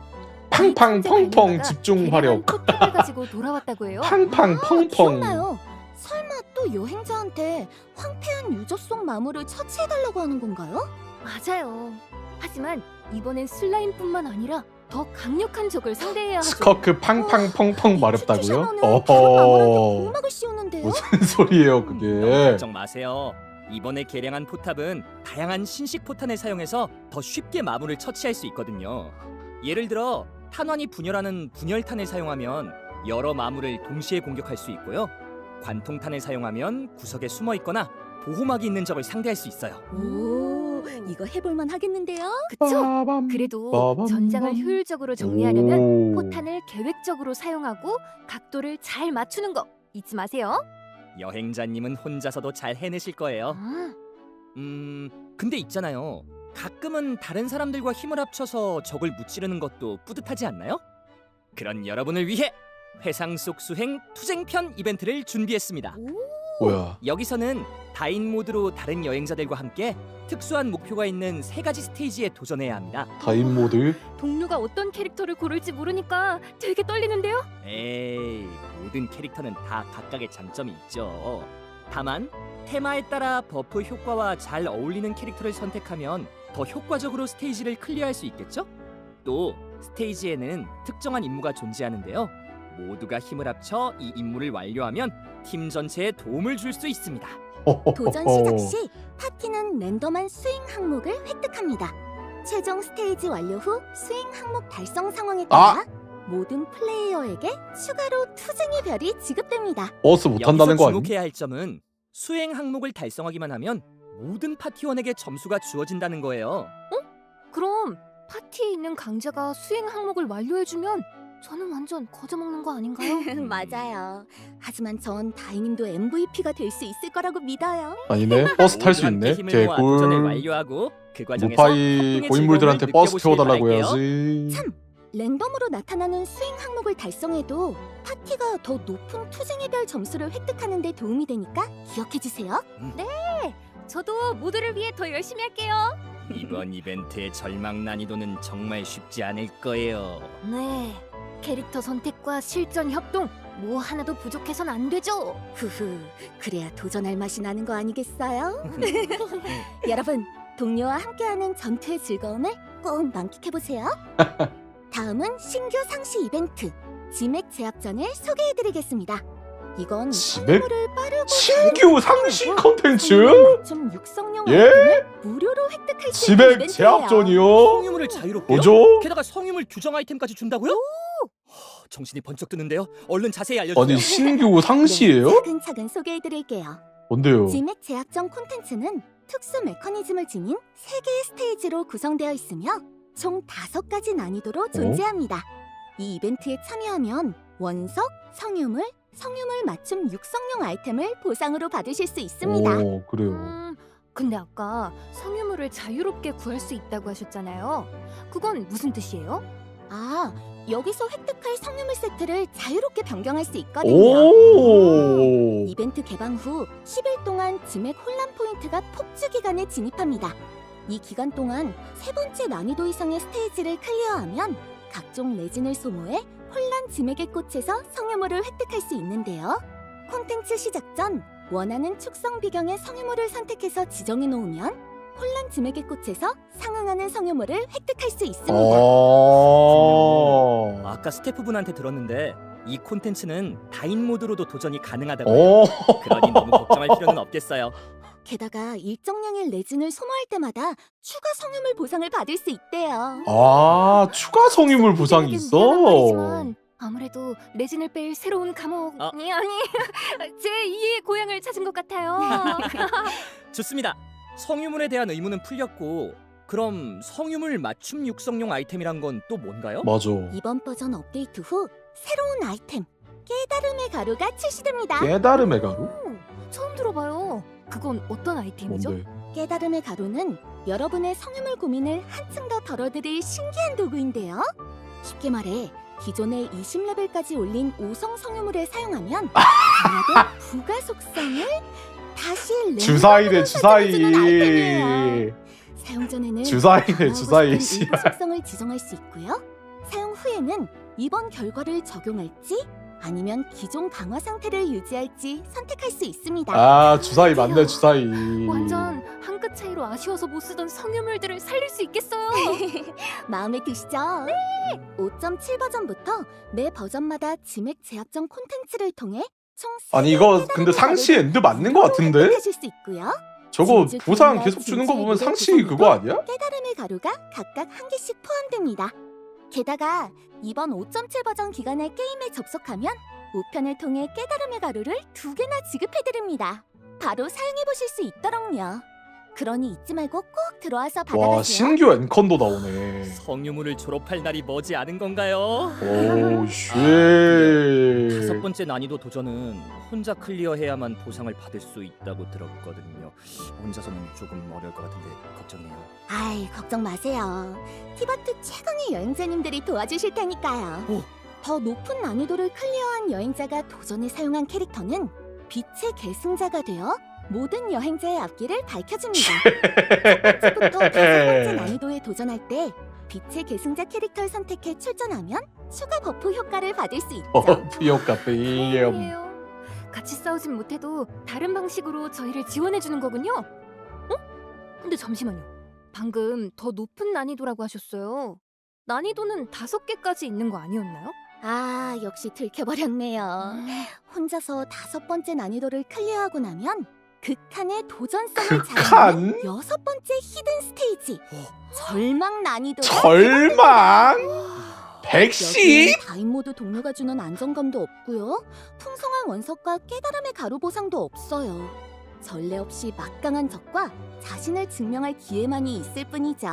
팡팡 천재 펑펑 발명가가 집중 계량한 화력. 포탑을 가지고 돌아왔다고 해요. 팡팡 펑펑. 기억나요. 설마 또 여행자한테 황폐한 유저 속 마물을 처치해달라고 하는 건가요? 맞아요. 하지만 이번엔 슬라임뿐만 아니라 더 강력한 적을 상대해야 하죠. 스커크 팡팡 펑펑 마렵다고요? 다른 마물한테 어허. 보호막을 씌우는데 있는데요? 무슨 소리예요 너무 그게? 걱정 마세요. 이번에 개량한 포탑은 다양한 신식 포탄을 사용해서 더 쉽게 마물을 처치할 수 있거든요. 예를 들어 탄환이 분열하는 분열탄을 사용하면 여러 마물을 동시에 공격할 수 있고요. 관통탄을 사용하면 구석에 숨어 있거나 보호막이 있는 적을 상대할 수 있어요. 오, 이거 해볼만 하겠는데요? 그쵸? 빠밤, 그래도 빠밤, 전장을 빰. 효율적으로 정리하려면 오. 포탄을 계획적으로 사용하고 각도를 잘 맞추는 거 잊지 마세요. 여행자님은 혼자서도 잘 해내실 거예요. 아, 근데 있잖아요. 가끔은 다른 사람들과 힘을 합쳐서 적을 무찌르는 것도 뿌듯하지 않나요? 그런 여러분을 위해 회상 속 수행 투쟁편 이벤트를 준비했습니다. 뭐야? 여기서는 다인 모드로 다른 여행자들과 함께 특수한 목표가 있는 3가지 스테이지에 도전해야 합니다. 다인 모드? 동료가 어떤 캐릭터를 고를지 모르니까 되게 떨리는데요. 에이, 모든 캐릭터는 다 각각의 장점이 있죠. 다만 테마에 따라 버프 효과와 잘 어울리는 캐릭터를 선택하면 더 효과적으로 스테이지를 클리어할 수 있겠죠? 또 스테이지에는 특정한 임무가 존재하는데요. 모두가 힘을 합쳐 이 임무를 완료하면 팀 전체에 도움을 줄 수 있습니다. 도전 시작 시 파티는 랜덤한 수행 항목을 획득합니다. 최종 스테이지 완료 후 수행 항목 달성 상황에 따라 모든 플레이어에게 추가로 투쟁의 별이 지급됩니다. 버스 못한다는 여기서 거 아니야? 주목해야 할 점은 수행 항목을 달성하기만 하면 모든 파티원에게 점수가 주어진다는 거예요. 그럼 파티에 있는 강자가 수행 항목을 완료해주면 저는 완전 거저먹는 거 아닌가요? 맞아요. 하지만 전 다이님도 MVP가 될 수 있을 거라고 믿어요. 아니네. 버스 탈 수 모두 함께 있네. 힘을 모아 도전을 개꿀. 완료하고 그 과정에서 무파이 합동의 고인물들한테 즐거움을 버스 느껴보시길 태워달라고 바랄게요. 해야지. 참, 랜덤으로 나타나는 수행 항목을 달성해도 파티가 더 높은 투쟁의 별 점수를 획득하는 데 도움이 되니까 기억해주세요. 저도 모두를 위해 더 열심히 할게요. 이번 이벤트의 절망 난이도는 정말 쉽지 않을 거예요. 네, 캐릭터 선택과 실전 협동 뭐 하나도 부족해선 안 되죠. 후후, 그래야 도전할 맛이 나는 거 아니겠어요? 여러분, 동료와 함께하는 전투의 즐거움을 꼭 만끽해보세요. 다음은 신규 상시 이벤트, 지맥 제압전을 소개해드리겠습니다. 이건 지맥? 성물을 빠르고 신규 상시 컨텐츠? 좀 육성용 예? 아이템을 무료로 획득할 수 있는 지맥 이벤트예요. 제압전이요? 성유물을 자유롭게요? 뭐죠? 게다가 성유물 규정 아이템까지 준다고요? 정신이 번쩍 드는데요. 얼른 자세히 알려주세요. 아니 신규 상시예요? 네, 차근차근 소개해드릴게요. 뭔데요? 지맥 제압전 콘텐츠는 특수 메커니즘을 지닌 3개의 스테이지로 구성되어 있으며 총 5가지 난이도로 존재합니다. 이 이벤트에 참여하면 원석, 성유물, 성유물 맞춤 육성용 아이템을 보상으로 받으실 수 있습니다. 오 그래요. 근데 아까 성유물을 자유롭게 구할 수 있다고 하셨잖아요. 그건 무슨 뜻이에요? 아, 여기서 획득할 성유물 세트를 자유롭게 변경할 수 있거든요. 오. 이벤트 개방 후 10일 동안 지맥 혼란 포인트가 폭주 기간에 진입합니다. 이 기간 동안 3번째 난이도 이상의 스테이지를 클리어하면 각종 레진을 소모해 혼란 지맥의 꽃에서 성유물을 획득할 수 있는데요. 콘텐츠 시작 전 원하는 축성 비경의 성유물을 선택해서 지정해 놓으면 혼란 지맥의 꽃에서 상응하는 성유물을 획득할 수 있습니다. 아까 스태프분한테 들었는데 이 콘텐츠는 다인 모드로도 도전이 가능하다고요. 오. 그러니 너무 걱정할 필요는 없겠어요. 게다가 일정량의 레진을 소모할 때마다 추가 성유물 보상을 받을 수 있대요. 아 추가 성유물 보상이 있어? 미안한 말이지만 아무래도 레진을 뺄 새로운 감옥 아. 아니 제 2의 고향을 찾은 것 같아요. 좋습니다. 성유물에 대한 의문은 풀렸고 그럼 성유물 맞춤 육성용 아이템이란 건 또 뭔가요? 맞아. 이번 버전 업데이트 후 새로운 아이템 깨달음의 가루가 출시됩니다. 깨달음의 가루? 오, 처음 들어봐요. 그건 어떤 아이템이죠? 뭔데? 깨달음의 가루는 여러분의 성유물 고민을 한층 더 덜어드릴 신기한 도구인데요. 쉽게 말해 기존의 20레벨까지 올린 5성 성유물을 사용하면 강화된 부가 속성을 다시 주사위네 주는 아이템이에요. 주사위. 사용 전에는 주사위네 강화하고 주사위. 싶은 일부 속성을 지정할 수 있고요. 사용 후에는 이번 결과를 적용할지 아니면 기존 강화 상태를 유지할지 선택할 수 있습니다. 아 주사위 맞네 주사위. 완전 한 끗 차이로 아쉬워서 못 쓰던 성유물들을 살릴 수 있겠어요. 마음에 드시죠? 네! 5.7 버전부터 매 버전마다 지맥 제압전 콘텐츠를 통해 총 아니 3개의 이거 깨달음의 근데 상시 가루를 엔드 맞는 거 같은데? 획득하실 수 있고요. 저거 진주 보상 기운과 계속 주는 거 진주의 보면 미래 상시 구성에도 그거 아니야? 깨달음의 가루가 각각 한 개씩 포함됩니다. 게다가 이번 5.7 버전 기간에 게임에 접속하면 우편을 통해 깨달음의 가루를 2개나 지급해드립니다. 바로 사용해보실 수 있도록요. 그러니 잊지 말고 꼭 들어와서 와 받아가세요. 신규 엔컨도 나오네. 성유물을 졸업할 날이 머지 않은 건가요? 오 다섯 쉣. 번째 난이도 도전은 혼자 클리어해야만 보상을 받을 수 있다고 들었거든요. 혼자서는 조금 어려울 것 같은데 걱정이에요. 아이, 걱정 마세요. 티바트 최강의 여행자님들이 도와주실 테니까요. 오. 더 높은 난이도를 클리어한 여행자가 도전에 사용한 캐릭터는 빛의 계승자가 되어 모든 여행자의 앞길을 밝혀줍니다. 첫 번째부터 5번째 난이도에 도전할 때 빛의 계승자 캐릭터를 선택해 출전하면 추가 버프 효과를 받을 수 있죠. 피오카 삐염. 다행이에요. 같이 싸우진 못해도 다른 방식으로 저희를 지원해주는 거군요. 어? 근데 잠시만요. 방금 더 높은 난이도라고 하셨어요. 난이도는 5개까지 있는 거 아니었나요? 아, 역시 들켜버렸네요. 혼자서 5번째 난이도를 클리어하고 나면 극한의 도전성을 극한? 자랑하는 6번째 히든 스테이지 절망 난이도가 절망? 백시? 여기는 다인 모드 동료가 주는 안정감도 없고요. 풍성한 원석과 깨달음의 가루 보상도 없어요. 전례 없이 막강한 적과 자신을 증명할 기회만이 있을 뿐이죠.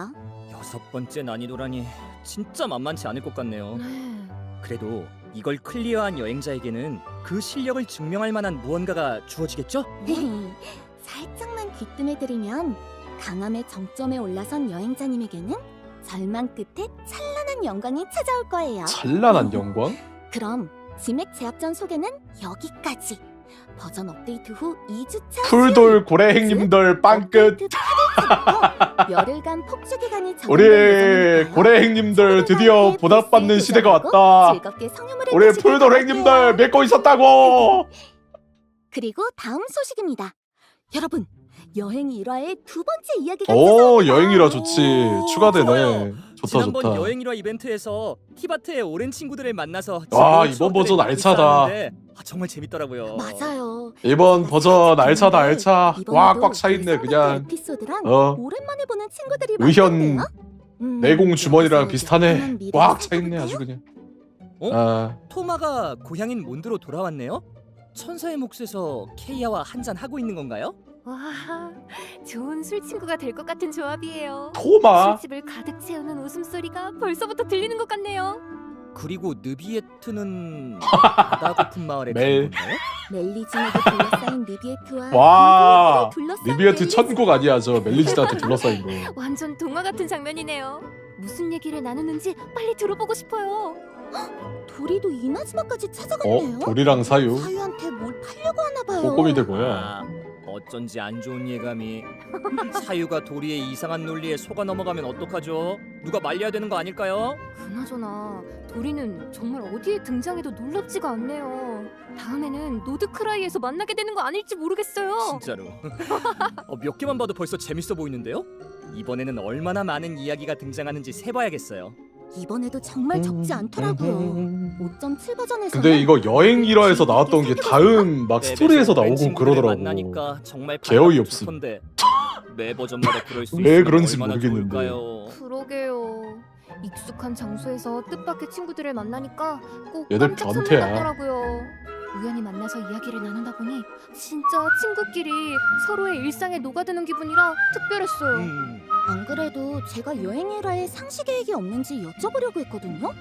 6번째 난이도라니 진짜 만만치 않을 것 같네요. 네. 그래도 이걸 클리어한 여행자에게는 그 실력을 증명할 만한 무언가가 주어지겠죠? 살짝만 귀뜸해드리면 강함의 정점에 올라선 여행자님에게는 절망 끝에 찬란한 영광이 찾아올 거예요. 찬란한 영광? 그럼 지맥 제약전 소개는 여기까지. 버전 업데이트 후 2주차 풀돌 고래행님들 빵끝. 열흘간 폭주 기간이 우리 고래행님들 드디어 보답받는 시대가 왔다. 즐겁게 성유물을 우리 드시길 풀돌 행님들 바랄게요. 믿고 있었다고. 그리고 다음 소식입니다. 여러분, 여행 1화의 2번째 이야기가 오 찾아옵니다. 여행이라 좋지. 추가되네. 좋아요. 좋다 지난번 좋다. 여행일화 이벤트에서 티바트의 오랜 친구들을 만나서 와, 즐거운 이번 버전 추억들을 알차다. 쌓았는데 정말 재밌더라고요. 맞아요. 이번 버전 알차다 알차. 와 이번에도 꽉 차있네 예상밖의 그냥. 에피소드랑 어. 오랜만에 보는 친구들이 의현 많던데요? 내공 주머니랑 여기서 비슷하네. 영원한 미래를 꽉 차있네 살펴볼까요? 아주 그냥. 어? 아 토마가 고향인 몬드로 돌아왔네요. 천사의 몫에서 케이아와 한잔 하고 있는 건가요? 와, 좋은 술 친구가 될 것 같은 조합이에요. 토마. 술집을 가득 채우는 웃음소리가 벌써부터 들리는 것 같네요. 그리고 느비에트는 바다 고픈 마을에 멜. 간 건가요? 멜리진에게 둘러싸인 니비에트와 와 몽골들을 둘러싼 니비에트 멜리진. 천국 아니야 저 멜리지드한테 둘러싸인 거. 완전 동화 같은 장면이네요. 무슨 얘기를 나누는지 빨리 들어보고 싶어요. 도리도 이나즈마까지 찾아갔네요. 돌이랑 사유. 사유한테 뭘 팔려고 하나 봐요. 꼬꼬미들 뭐야? 아, 어쩐지 안 좋은 예감이. 사유가 도리의 이상한 논리에 속아 넘어가면 어떡하죠? 누가 말려야 되는 거 아닐까요? 그나저나 도리는 정말 어디에 등장해도 놀랍지가 않네요. 다음에는 노드크라이에서 만나게 되는 거 아닐지 모르겠어요. 진짜로. 몇 개만 봐도 벌써 재밌어 보이는데요? 이번에는 얼마나 많은 이야기가 등장하는지 세봐야겠어요. 이번에도 정말 적지 않더라고요. 5.7 버전에서는 근데 이거 여행 1화에서 나왔던 게 다음 막 스토리에서 웹에서 오랜 나오고 친구들을 그러더라고. 만나니까 정말 개어이 반갑고 없음. 좋던데. 매 버전마다 그럴 수 왜 있으면 그런지 얼마나 모르겠는데. 좋을까요? 그러게요. 익숙한 장소에서 뜻밖의 친구들을 만나니까 꼭 얘들 깜짝 변태야. 선물 같더라고요. 우연히 만나서 이야기를 나누다 보니 진짜 친구끼리 서로의 일상에 녹아드는 기분이라 특별했어요. 안 그래도 제가 여행 1화에 상시 계획이 없는지 여쭤보려고 했거든요.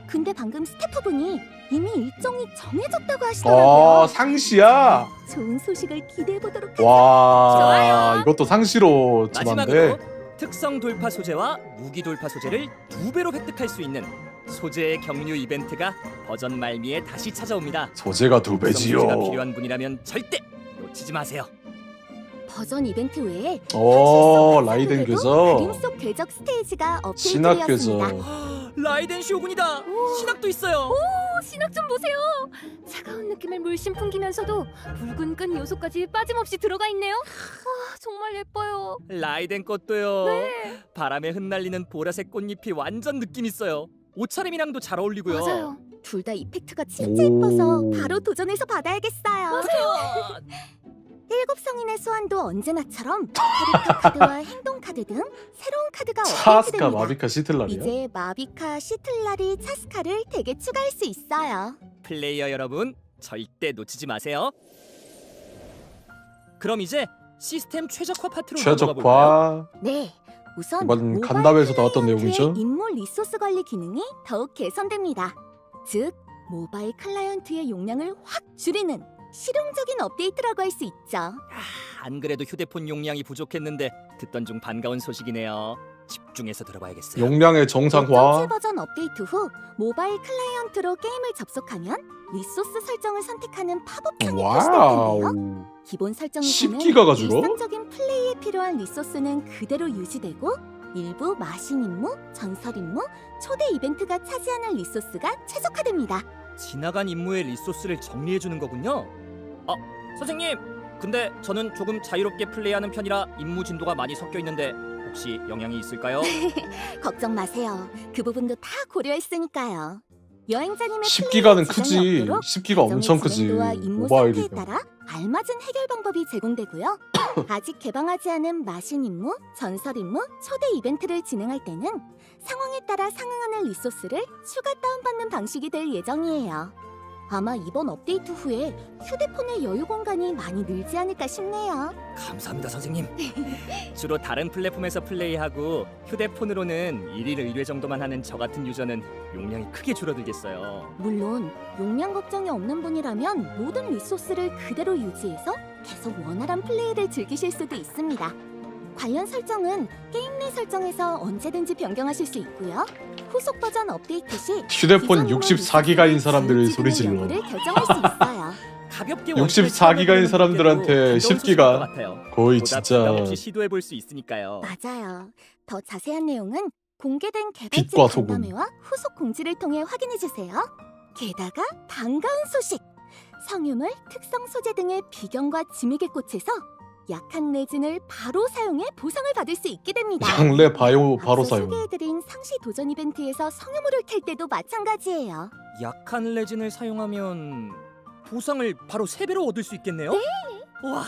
근데 방금 스태프분이 이미 일정이 정해졌다고 하시더라고요. 상시야. 좋은 소식을 기대해 보도록 하죠. 와 좋아요. 이것도 상시로 마지막으로 전한데. 특성 돌파 소재와 무기 돌파 소재를 2배로 획득할 수 있는 소재의 경류 이벤트가 버전 말미에 다시 찾아옵니다. 소재가 두 특성 소재가 배지요. 필요한 분이라면 절대 놓치지 마세요. 버전 이벤트 외에 오 현실 속 라이덴 한국에도 궤적. 그림 속 궤적 스테이지가 신학 업데이트되었습니다. 궤적. 라이덴 쇼군이다. 신학도 있어요. 신학 좀 보세요. 차가운 느낌을 물씬 풍기면서도 붉은 끈 요소까지 빠짐없이 들어가 있네요. 와, 정말 예뻐요. 라이덴 것도요. 네. 바람에 흩날리는 보라색 꽃잎이 완전 느낌 있어요. 옷차림이랑도 잘 어울리고요. 맞아요. 둘 다 이펙트가 진짜 예뻐서 바로 도전해서 받아야겠어요. 일곱 성인의 소환도 언제나처럼 캐릭터 카드와 행동 카드 등 새로운 카드가 차스카 업데이트됩니다. 마비카 시틀라리요? 이제 마비카, 시틀라리, 차스카를 덱에 추가할 수 있어요. 플레이어 여러분, 절대 놓치지 마세요. 그럼 이제 시스템 최적화 파트로 넘어가 볼까요? 최적화. 네, 우선 이건 모바일 간담회에서 나왔던 클라이언트의 내용이죠. 인물 리소스 관리 기능이 더욱 개선됩니다. 즉, 모바일 클라이언트의 용량을 확 줄이는 실용적인 업데이트라고 할 수 있죠. 안 그래도 휴대폰 용량이 부족했는데 듣던 중 반가운 소식이네요. 집중해서 들어봐야겠어요. 용량의 1.7 정상화. 버전 업데이트 후 모바일 클라이언트로 게임을 접속하면 리소스 설정을 선택하는 팝업창이 표시될 텐데요. 와우. 기본 설정에서는 10기가가 줄어? 일상적인 플레이에 필요한 리소스는 그대로 유지되고 일부 마신 임무, 전설 임무, 초대 이벤트가 차지하는 리소스가 최적화됩니다. 지나간 임무의 리소스를 정리해주는 거군요. 선생님, 근데 저는 조금 자유롭게 플레이하는 편이라 임무 진도가 많이 섞여 있는데 혹시 영향이 있을까요? 걱정 마세요. 그 부분도 다 고려했으니까요. 여행자님의 10기가는 플레이에 크지. 지장이 없도록 10기가 엄청 크지. 진행도와 임무 상태에 모바일이면. 따라 알맞은 해결 방법이 제공되고요. 아직 개방하지 않은 마신 임무, 전설 임무, 초대 이벤트를 진행할 때는 상황에 따라 상응하는 리소스를 추가 다운받는 방식이 될 예정이에요. 아마 이번 업데이트 후에 휴대폰의 여유 공간이 많이 늘지 않을까 싶네요. 감사합니다, 선생님. 주로 다른 플랫폼에서 플레이하고 휴대폰으로는 일일 의뢰 정도만 하는 저 같은 유저는 용량이 크게 줄어들겠어요. 물론 용량 걱정이 없는 분이라면 모든 리소스를 그대로 유지해서 계속 원활한 플레이를 즐기실 수도 있습니다. 관련 설정은 게임 내 설정에서 언제든지 변경하실 수 있고요. 후속 버전 업데이트 시 휴대폰 기존 64기가인 사람들 지금 소리 질러. 여부를 결정할 수 있어요. 가볍게 64기가인 사람들한테 10기가. 거의 부담 진짜 없이 시도해 볼 수 있으니까요. 맞아요. 더 자세한 내용은 공개된 개발자 빛과 소금. 간담회와 후속 공지를 통해 확인해 주세요. 게다가 반가운 소식! 성유물, 특성 소재 등의 비경과 지믹의 꽃에서 약한 레진을 바로 사용해 보상을 받을 수 있게 됩니다. 양레 바이오 바로 앞서 사용. 소개해드린 상시 도전 이벤트에서 성유물을 캘 때도 마찬가지예요. 약한 레진을 사용하면 보상을 바로 3배로 얻을 수 있겠네요? 와,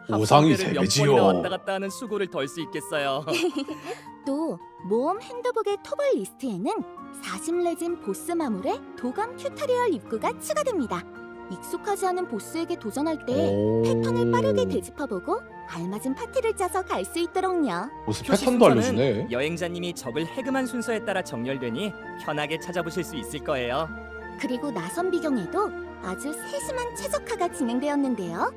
보상이 합성대를 몇 3배지요. 번이나 왔다 갔다 하는 수고를 덜 수 있겠어요. 또 모험 핸드북의 토벌 리스트에는 40레진 보스 마물의 도감 튜토리얼 입구가 추가됩니다. 익숙하지 않은 보스에게 도전할 때 패턴을 빠르게 되짚어보고 알맞은 파티를 짜서 갈 수 있도록요. 무슨 표시 패턴도 순서는 알려주네. 여행자님이 적을 해금한 순서에 따라 정렬되니 편하게 찾아보실 수 있을 거예요. 그리고 나선 비경에도 아주 세심한 최적화가 진행되었는데요.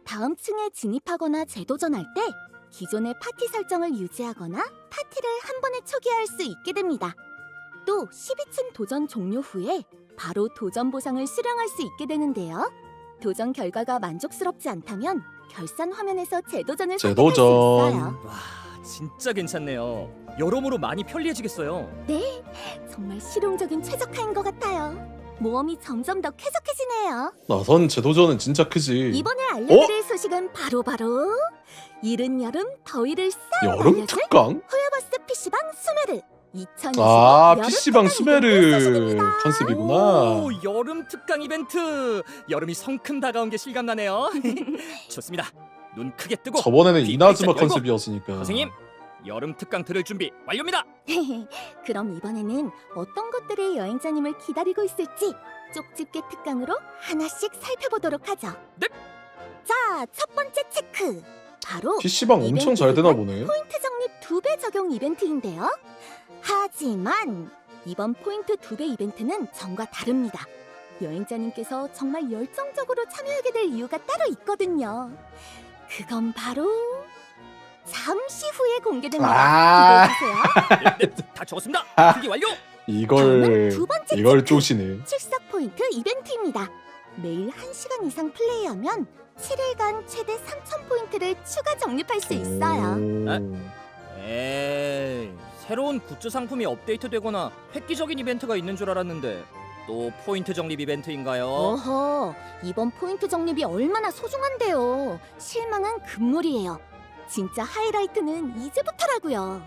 다음 층에 진입하거나 재도전할 때 기존의 파티 설정을 유지하거나 파티를 한 번에 초기화할 수 있게 됩니다. 또 12층 도전 종료 후에 바로 도전 보상을 수령할 수 있게 되는데요. 도전 결과가 만족스럽지 않다면 결산 화면에서 재도전을 선택할 수 재도전. 있어요. 와, 진짜 괜찮네요. 여러모로 많이 편리해지겠어요. 네, 정말 실용적인 최적화인 것 같아요. 모험이 점점 더 쾌적해지네요. 나선 재도전은 진짜 크지. 이번에 알려드릴 소식은 바로 이른 여름 더위를 싹 여름 날려줄 특강? 호야버스 PC방 수메르 2025 아, 여름 PC방 특강 수메르 이벤트 소식입니다. 컨셉이구나. 오, 여름 특강 이벤트. 여름이 성큼 다가온 게 실감나네요. 좋습니다. 눈 크게 뜨고 저번에는 귀 이나즈마 활짝 열고. 컨셉이었으니까. 선생님, 여름 특강 들을 준비 완료입니다. 그럼 이번에는 어떤 것들이 여행자님을 기다리고 있을지 쪽집게 특강으로 하나씩 살펴보도록 하죠. 네. 자, 첫 번째 체크. 바로 PC방 엄청 잘 되나 보네. 포인트 적립 2배 적용 이벤트인데요. 하지만 이번 포인트 2배 이벤트는 전과 다릅니다. 여행자님께서 정말 열정적으로 참여하게 될 이유가 따로 있거든요. 그건 바로 잠시 후에 공개됩니다. 아. 기대해주세요. 네, 다 적었습니다. 필기 완료. 이걸 두 번째 이걸 체크. 쪼시네. 출석 포인트 이벤트입니다. 매일 1시간 이상 플레이하면 7일간 최대 3,000포인트를 추가 적립할 수 있어요. 에이, 새로운 굿즈 상품이 업데이트되거나 획기적인 이벤트가 있는 줄 알았는데 또 포인트 적립 이벤트인가요? 어허, 이번 포인트 적립이 얼마나 소중한데요. 실망은 금물이에요. 진짜 하이라이트는 이제부터라고요.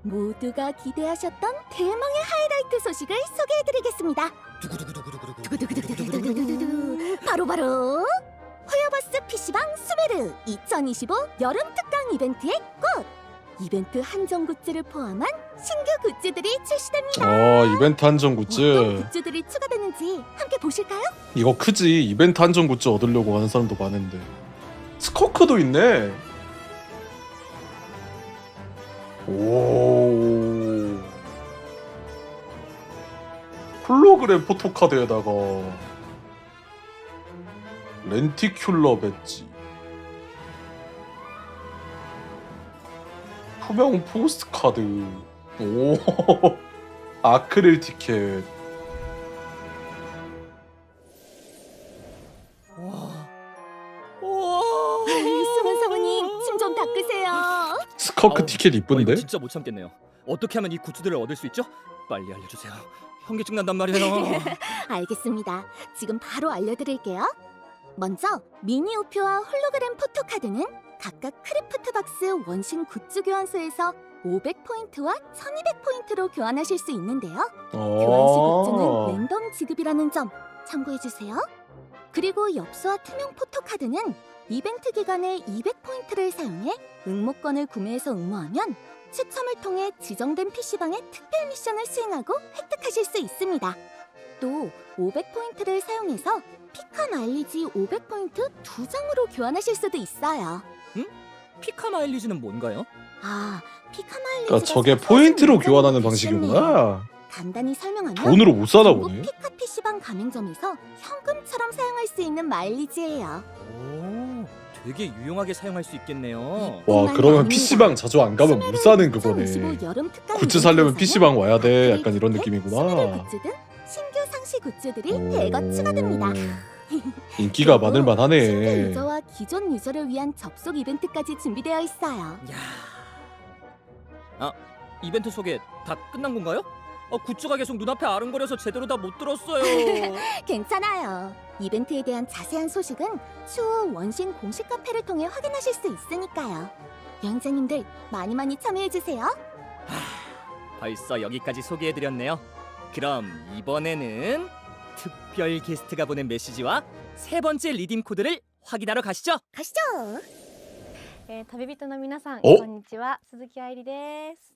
모두가 기대하셨던 대망의 하이라이트 소식을 소개해드리겠습니다. 두구두구두구두구두구두구두구. 바로바로 호야버스 PC방 수메르 2025 여름 특강 이벤트의 꽃! 이벤트 한정 굿즈를 포함한 신규 굿즈들이 출시됩니다. 이벤트 한정 어떤 굿즈. 굿즈들이 추가되는지 함께 보실까요? 이거 크지. 이벤트 한정 굿즈 얻으려고 하는 사람도 많은데. 스커크도 있네. 오. 홀로그램 포토카드에다가 렌티큘러 배지, 투명 포스트카드, 오. 아크릴 티켓. 수문 사모님 침 좀 닦으세요. 스커크 아우, 티켓 이거 이쁜데? 진짜 못 참겠네요. 어떻게 하면 이 굿즈들을 얻을 수 있죠? 빨리 알려주세요. 현기증 난단 말이에요. 알겠습니다. 지금 바로 알려드릴게요. 먼저 미니 우표와 홀로그램 포토카드는 각각 크래프트 박스 원신 굿즈 교환소에서 500포인트와 1200포인트로 교환하실 수 있는데요. 교환 시 굿즈는 랜덤 지급이라는 점 참고해주세요. 그리고 엽서와 투명 포토카드는 이벤트 기간에 200포인트를 사용해 응모권을 구매해서 응모하면 추첨을 통해 지정된 PC방의 특별 미션을 수행하고 획득하실 수 있습니다. 또 500포인트를 사용해서 피카 마일리지 500포인트 2장으로 교환하실 수도 있어요. 피카 마일리지는 뭔가요? 피카 마일리지가 그러니까 저게 사실 포인트로 굉장히 교환하는 비싸네요. 방식이구나. 간단히 설명하면 돈으로 못 사나 중국 보네. 피카 PC방 가맹점에서 현금처럼 사용할 수 있는 마일리지예요. 오, 되게 유용하게 사용할 수 있겠네요. 와, 뿐만이 그러면 아닙니다. PC방 자주 안 가면 못 사는 그거네. 2025 여름 특강 굿즈 사려면 이벤트에서는 PC방 와야 돼. 아크릴 약간 이런 티켓, 느낌이구나. 스미르 굿즈 등 신규 상시 굿즈들이 대거 추가됩니다. 인기가 그리고 많을 신규 만하네. 유저와 기존 유저를 위한 접속 이벤트까지 준비되어 있어요. 이벤트 소개 다 끝난 건가요? 굿즈가 계속 눈앞에 아른거려서 제대로 다 못 들었어요. 괜찮아요. 이벤트에 대한 자세한 소식은 추후 원신 공식 카페를 통해 확인하실 수 있으니까요. 여행자님들 많이 참여해주세요. 벌써 여기까지 소개해드렸네요. 그럼 이번에는 특별 게스트가 보낸 메시지와 세 번째 리딤 코드를 확인하러 가시죠. 가시죠. 旅人の皆さん、おこんにちは、鈴木愛理です。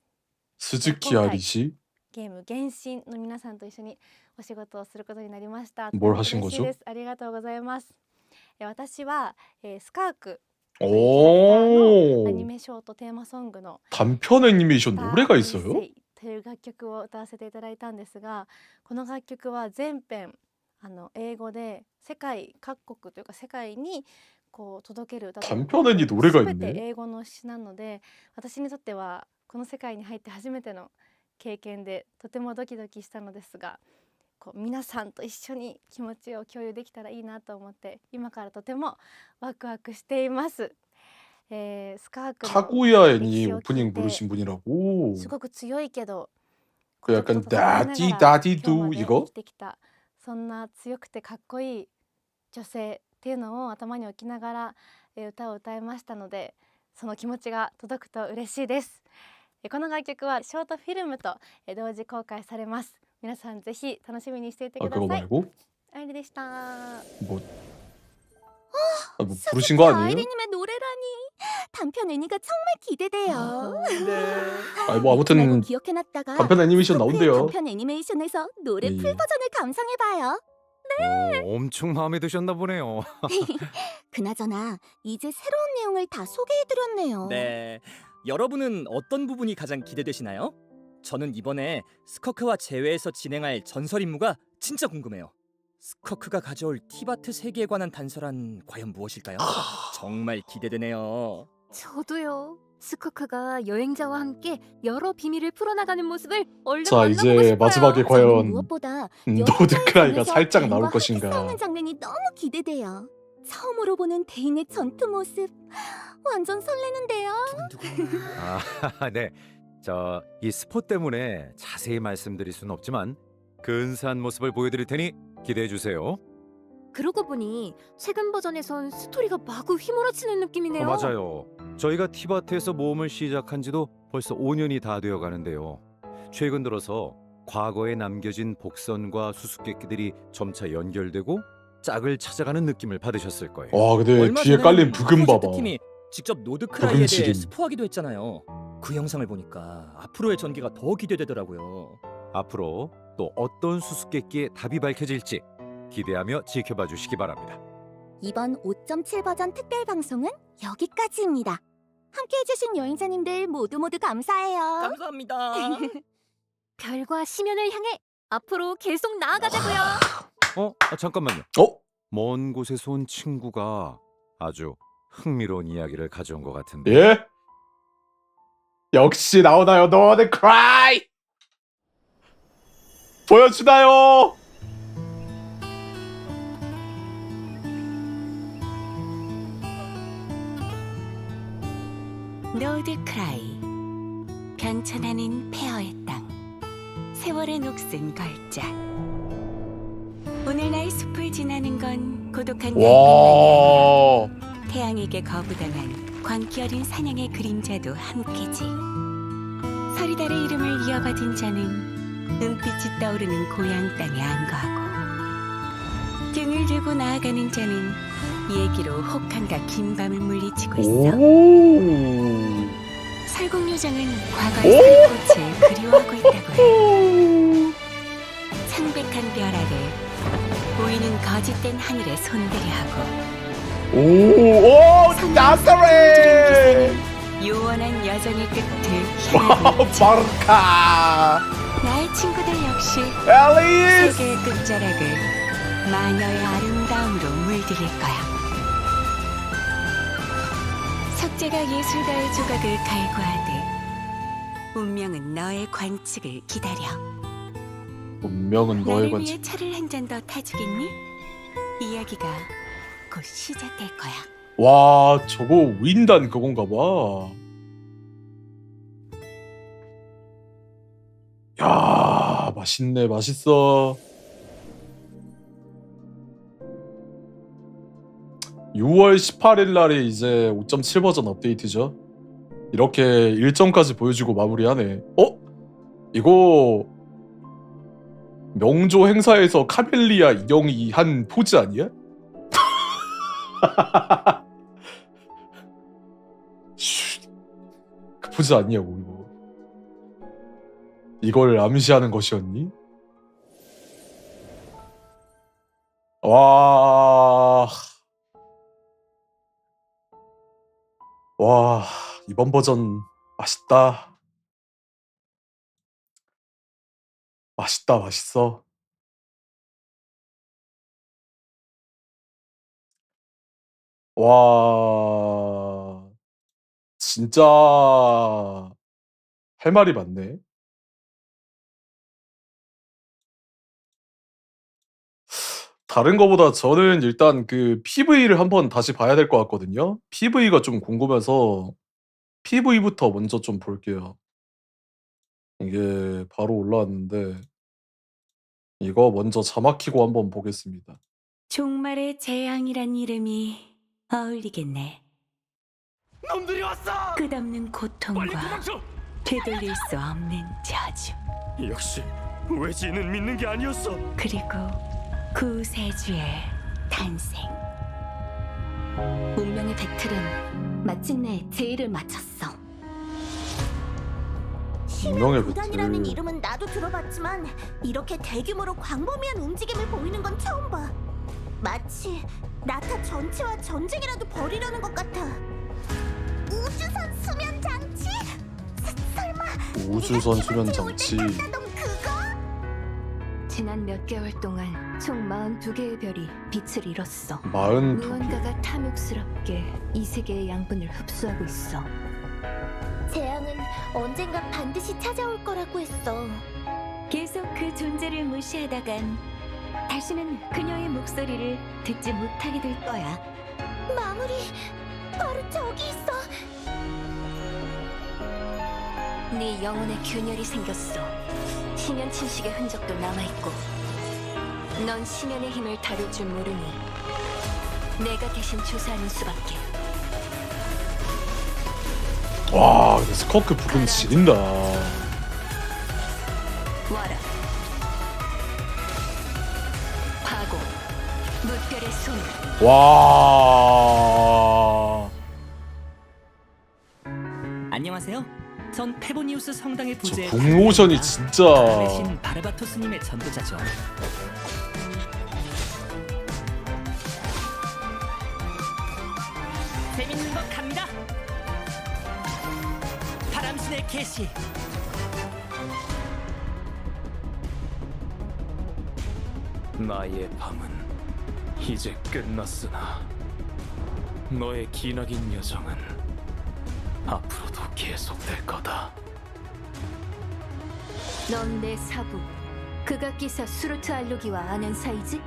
스즈키 아리시? ゲーム原神の皆さんと一緒にお仕事をすることになりました。 뭘 하신 嬉しい 거죠? です。ありがとうございます。私は、スカークア 오. ニメショートテーマソングの 단편 애니메이션 スター 노래가 オ 있어요? ディセイという楽曲を歌わせていただいたんですが、この楽曲は全編英語で世界各国というか世界にこう届ける歌と 단편 애니 노래가 全て 있네. 英語の詩なので、私にとってはこの世界に入って初めての経験でとてもドキドキしたのですが、こう皆さんと一緒に気持ちを共有できたらいいなと思って今からとてもワクワクしています。スカークの 카구야 애니 렉시오 오프닝 키테 부르신 분이라고. すごく強いけど 그 약간 孤独と戦いながら 다디 다디두 今日まで 이거? 生きてきた、そんな強くてかっこいい女性っていうのを頭に置きながら歌を歌いましたので、その気持ちが届くと嬉しいです。この楽曲はショートフィルムと同時公開されます。皆さんぜひ楽しみにしていて 아 くだ 그거 さい。 말고? 愛理でした。 뭐, 뭐 부르신 거 아니에요? 아이리님의 노래라니. 단편 애니가 정말 기대돼요. 네. 아니 뭐 아무튼 기억해놨다가 단편 애니메이션 스토크의 나온대요. 단편 애니메이션에서 노래 예. 풀 버전을 감상해봐요. 엄청 마음에 드셨나 보네요. 그나저나 이제 새로운 내용을 다 소개해드렸네요. 네. 여러분은 어떤 부분이 가장 기대되시나요? 저는 이번에 스커크와 제외해서 진행할 전설 임무가 진짜 궁금해요. 스커크가 가져올 티바트 세계에 관한 단서란 과연 무엇일까요? 정말 기대되네요. 저도요. 스코크가 여행자와 함께 여러 비밀을 풀어나가는 모습을 얼른 자 만나보고 이제 싶어요. 마지막에 저는 과연 무엇보다 노드크라이가 여행자의 살짝 장에서 나올 대인과 함께 것인가. 싸우는 장면이 너무 기대돼요. 처음으로 보는 대인의 전투 모습 완전 설레는데요. 아, 네. 이 스포 때문에 자세히 말씀드릴 수는 없지만 근사한 모습을 보여드릴 테니 기대해 주세요. 그러고 보니 최근 버전에선 스토리가 마구 휘몰아치는 느낌이네요. 맞아요. 저희가 티바트에서 모험을 시작한 지도 벌써 5년이 다 되어 가는데요. 최근 들어서 과거에 남겨진 복선과 수수께끼들이 점차 연결되고 짝을 찾아가는 느낌을 받으셨을 거예요. 와 근데 얼마 뒤에 전에는 깔린 부금 봐봐. 프로젝트 팀이 직접 노드크라이에 부금 대해 지림. 스포하기도 했잖아요. 그 영상을 보니까 앞으로의 전개가 더 기대되더라고요. 앞으로 또 어떤 수수께끼에 답이 밝혀질지 기대하며 지켜봐 주시기 바랍니다. 이번 5.7 버전 특별 방송은 여기까지입니다. 함께 해주신 여행자님들 모두 감사해요. 감사합니다. 별과 심연을 향해 앞으로 계속 나아가자고요. 잠깐만요. 어? 먼 곳에서 온 친구가 아주 흥미로운 이야기를 가져온 것 같은데. 예? 역시 나오나요? No One Cry! 보여주나요? 노드크라이 변천하는 폐허의 땅 세월의 녹슨 걸작 오늘날 숲을 지나는 건 고독한 달뿐만이 와. 아니라 태양에게 거부당한 광기 어린 사냥의 그림자도 함께지 서리달의 이름을 이어받은 자는 은빛이 떠오르는 고향 땅에 안거하고 등을 들고 나아가는 자는 얘기로 혹한가 긴 밤을 물리치고 있어 설국요정은 과거의 살꽃을 그리워하고 있다고 해. 창백한 별 아래 보이는 거짓된 하늘에 손대려 하고 오, 나사렛! 요원한 여정의 끝을 와우, 향하고 바르카! 나의 친구들 역시 앨리스! 세계의 끝자락을 마녀의 아름다움으로 물들일 거야. 석재가 예술가의 조각을 갈구하듯 운명은 너의 관측을 기다려. 운명은 너의 나를 관측. 위해 차를 한 잔 더 타주겠니? 이야기가 곧 시작될 거야. 와, 저거 윈단 그건가 봐. 야, 맛있네, 맛있어. 6월 18일 날에 이제 5.7 버전 업데이트죠. 이렇게 일정까지 보여주고 마무리하네. 이거 명조 행사에서 카멜리아 인형이 한 포즈 아니야? 그 포즈 아니냐고 이거. 이걸 암시하는 것이었니? 와... 와, 이번 버전 맛있다. 맛있다, 맛있어. 와, 진짜 할 말이 많네. 다른 거보다 저는 일단 그 PV를 한번 다시 봐야 될 것 같거든요. PV가 좀 궁금해서 PV부터 먼저 좀 볼게요. 이게 바로 올라왔는데 이거 먼저 자막 켜고 한번 보겠습니다. 종말의 재앙이란 이름이 어울리겠네. 놈들이 왔어! 끝없는 빨리 고통과 도망쳐! 되돌릴 수 없는 저주 역시 외지인은 믿는 게 아니었어. 그리고 구세주의 탄생. 운명의 배틀은 마침내 제의를 마쳤어. 운명의 구단이라는 배틀. 이름은 나도 들어봤지만 이렇게 대규모로 광범위한 움직임을 보이는 건 처음 봐. 마치 나타 전체와 전쟁이라도 벌이려는 것 같아. 우주선 수면 장치? 설마 우주선 수면 장치. 던 그거? 지난 몇 개월 동안 총 42개의 별이 빛을 잃었어. 42개. 무언가가 탐욕스럽게 이 세계의 양분을 흡수하고 있어. 재앙은 언젠가 반드시 찾아올 거라고 했어. 계속 그 존재를 무시하다간 다시는 그녀의 목소리를 듣지 못하게 될 거야. 마무리 바로 저기 있어. 네 영혼에 균열이 생겼어. 심연 침식의 흔적도 남아있고 넌 심연의 힘을 다룰 줄 모르니 내가 대신 조사하는 수밖에. 와 근데 스커크 부금 지린다. 와라. 파고 물결의 손. 와. 안녕하세요. 전 페보니우스 성당의 저 부제 국모션이 진짜. 바람의 신 바르바토스님의 전도자죠. 재밌는 것 갑니다. 바람신의 계시. 나의 밤은 이제 끝났으나 너의 기나긴 여정은 앞으로도 계속될 거다. 넌 내 사부, 극악기사 수르트 알루기와 아는 사이지?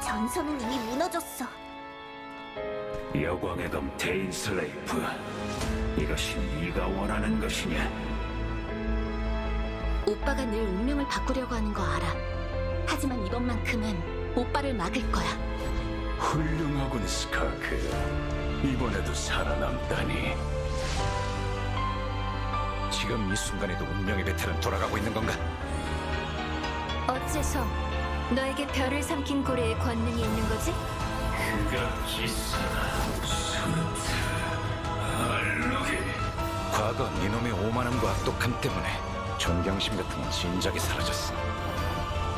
전선은 이미 무너졌어. 여광의 검 데인 슬레이프. 이것이 네가 원하는 것이냐? 오빠가 늘 운명을 바꾸려고 하는 거 알아. 하지만 이번만큼은 오빠를 막을 거야. 훌륭하군 스카크. 이번에도 살아남다니. 지금 이 순간에도 운명의 배틀은 돌아가고 있는 건가? 어째서 너에게 별을 삼킨 고래의 권능이 있는 거지? 그가 기사다. 수르트 알루기. 과거 니놈의 오만함과 악독함 때문에 존경심 같은 건 진작에 사라졌어.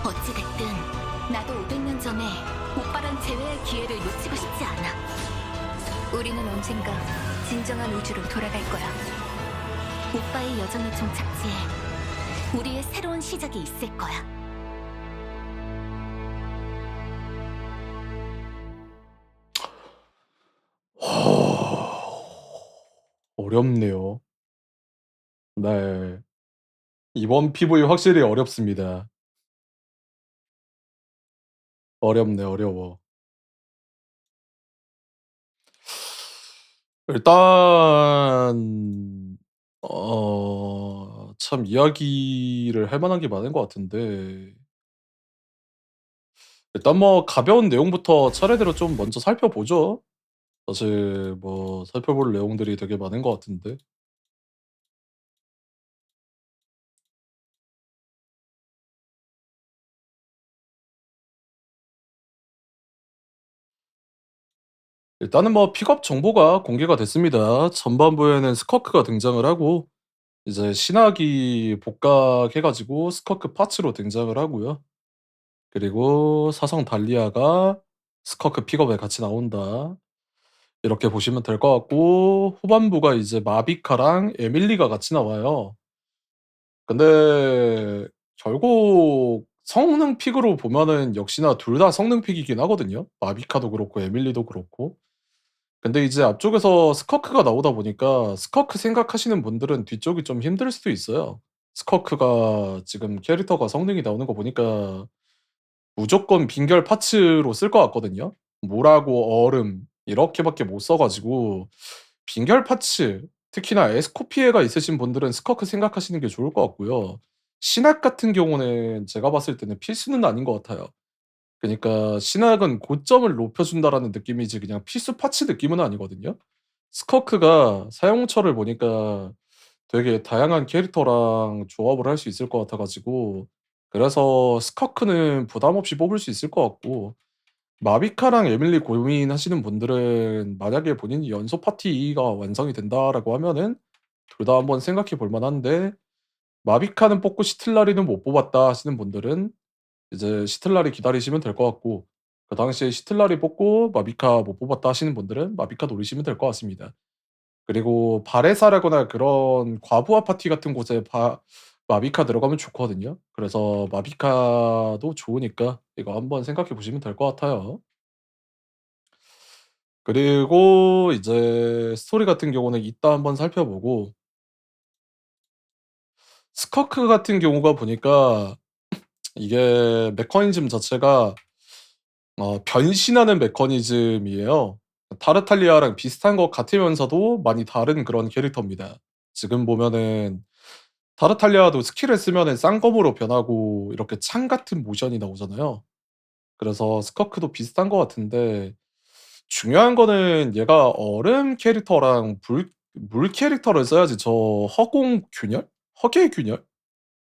어찌됐든 나도 500년 전에 오빠랑 재회할 기회를 놓치고 싶지 않아. 우리는 언젠가 진정한 우주로 돌아갈 거야. 오빠의 여정의 종착지에 우리의 새로운 시작이 있을 거야. 어렵네요. 네. 이번 PV 확실히 어렵습니다. 어렵네, 어려워. 일단 참 이야기를 할 만한 게 많은 것 같은데 일단 뭐 가벼운 내용부터 차례대로 좀 먼저 살펴보죠. 사실 뭐 살펴볼 내용들이 되게 많은 것 같은데. 일단은 뭐 픽업 정보가 공개가 됐습니다. 전반부에는 스커크가 등장을 하고 이제 신화기 복각해 가지고 스커크 파츠로 등장을 하고요. 그리고 사성 달리아가 스커크 픽업에 같이 나온다. 이렇게 보시면 될 것 같고 후반부가 이제 마비카랑 에밀리가 같이 나와요. 근데 결국 성능 픽으로 보면은 역시나 둘 다 성능 픽이긴 하거든요. 마비카도 그렇고 에밀리도 그렇고. 근데 이제 앞쪽에서 스커크가 나오다 보니까 스커크 생각하시는 분들은 뒤쪽이 좀 힘들 수도 있어요. 스커크가 지금 캐릭터가 성능이 나오는 거 보니까 무조건 빈결 파츠로 쓸 것 같거든요. 물하고 얼음 이렇게밖에 못 써 가지고 빈결 파츠 특히나 에스코피에가 있으신 분들은 스커크 생각하시는 게 좋을 것 같고요. 신학 같은 경우는 제가 봤을 때는 필수는 아닌 것 같아요. 그니까 신학은 고점을 높여준다라는 느낌이지 그냥 필수 파츠 느낌은 아니거든요. 스커크가 사용처를 보니까 되게 다양한 캐릭터랑 조합을 할 수 있을 것 같아 가지고 그래서 스커크는 부담 없이 뽑을 수 있을 것 같고 마비카랑 에밀리 고민하시는 분들은 만약에 본인이 연소 파티가 완성이 된다라고 하면은 둘 다 한번 생각해 볼 만한데 마비카는 뽑고 시틀라리는 못 뽑았다 하시는 분들은 이제 시틀라리 기다리시면 될 것 같고 그 당시에 시틀라리 뽑고 마비카 못 뽑았다 하시는 분들은 마비카 노리시면 될 것 같습니다. 그리고 바레사라거나 그런 과부하 파티 같은 곳에 마비카 들어가면 좋거든요. 그래서 마비카도 좋으니까 이거 한번 생각해 보시면 될 것 같아요. 그리고 이제 스토리 같은 경우는 이따 한번 살펴보고 스커크 같은 경우가 보니까 이게 메커니즘 자체가 변신하는 메커니즘이에요. 타르탈리아랑 비슷한 것 같으면서도 많이 다른 그런 캐릭터입니다. 지금 보면은 타르탈리아도 스킬을 쓰면은 쌍검으로 변하고 이렇게 창 같은 모션이 나오잖아요. 그래서 스커크도 비슷한 것 같은데 중요한 거는 얘가 얼음 캐릭터랑 물 캐릭터를 써야지 저 허공 균열? 허계 균열?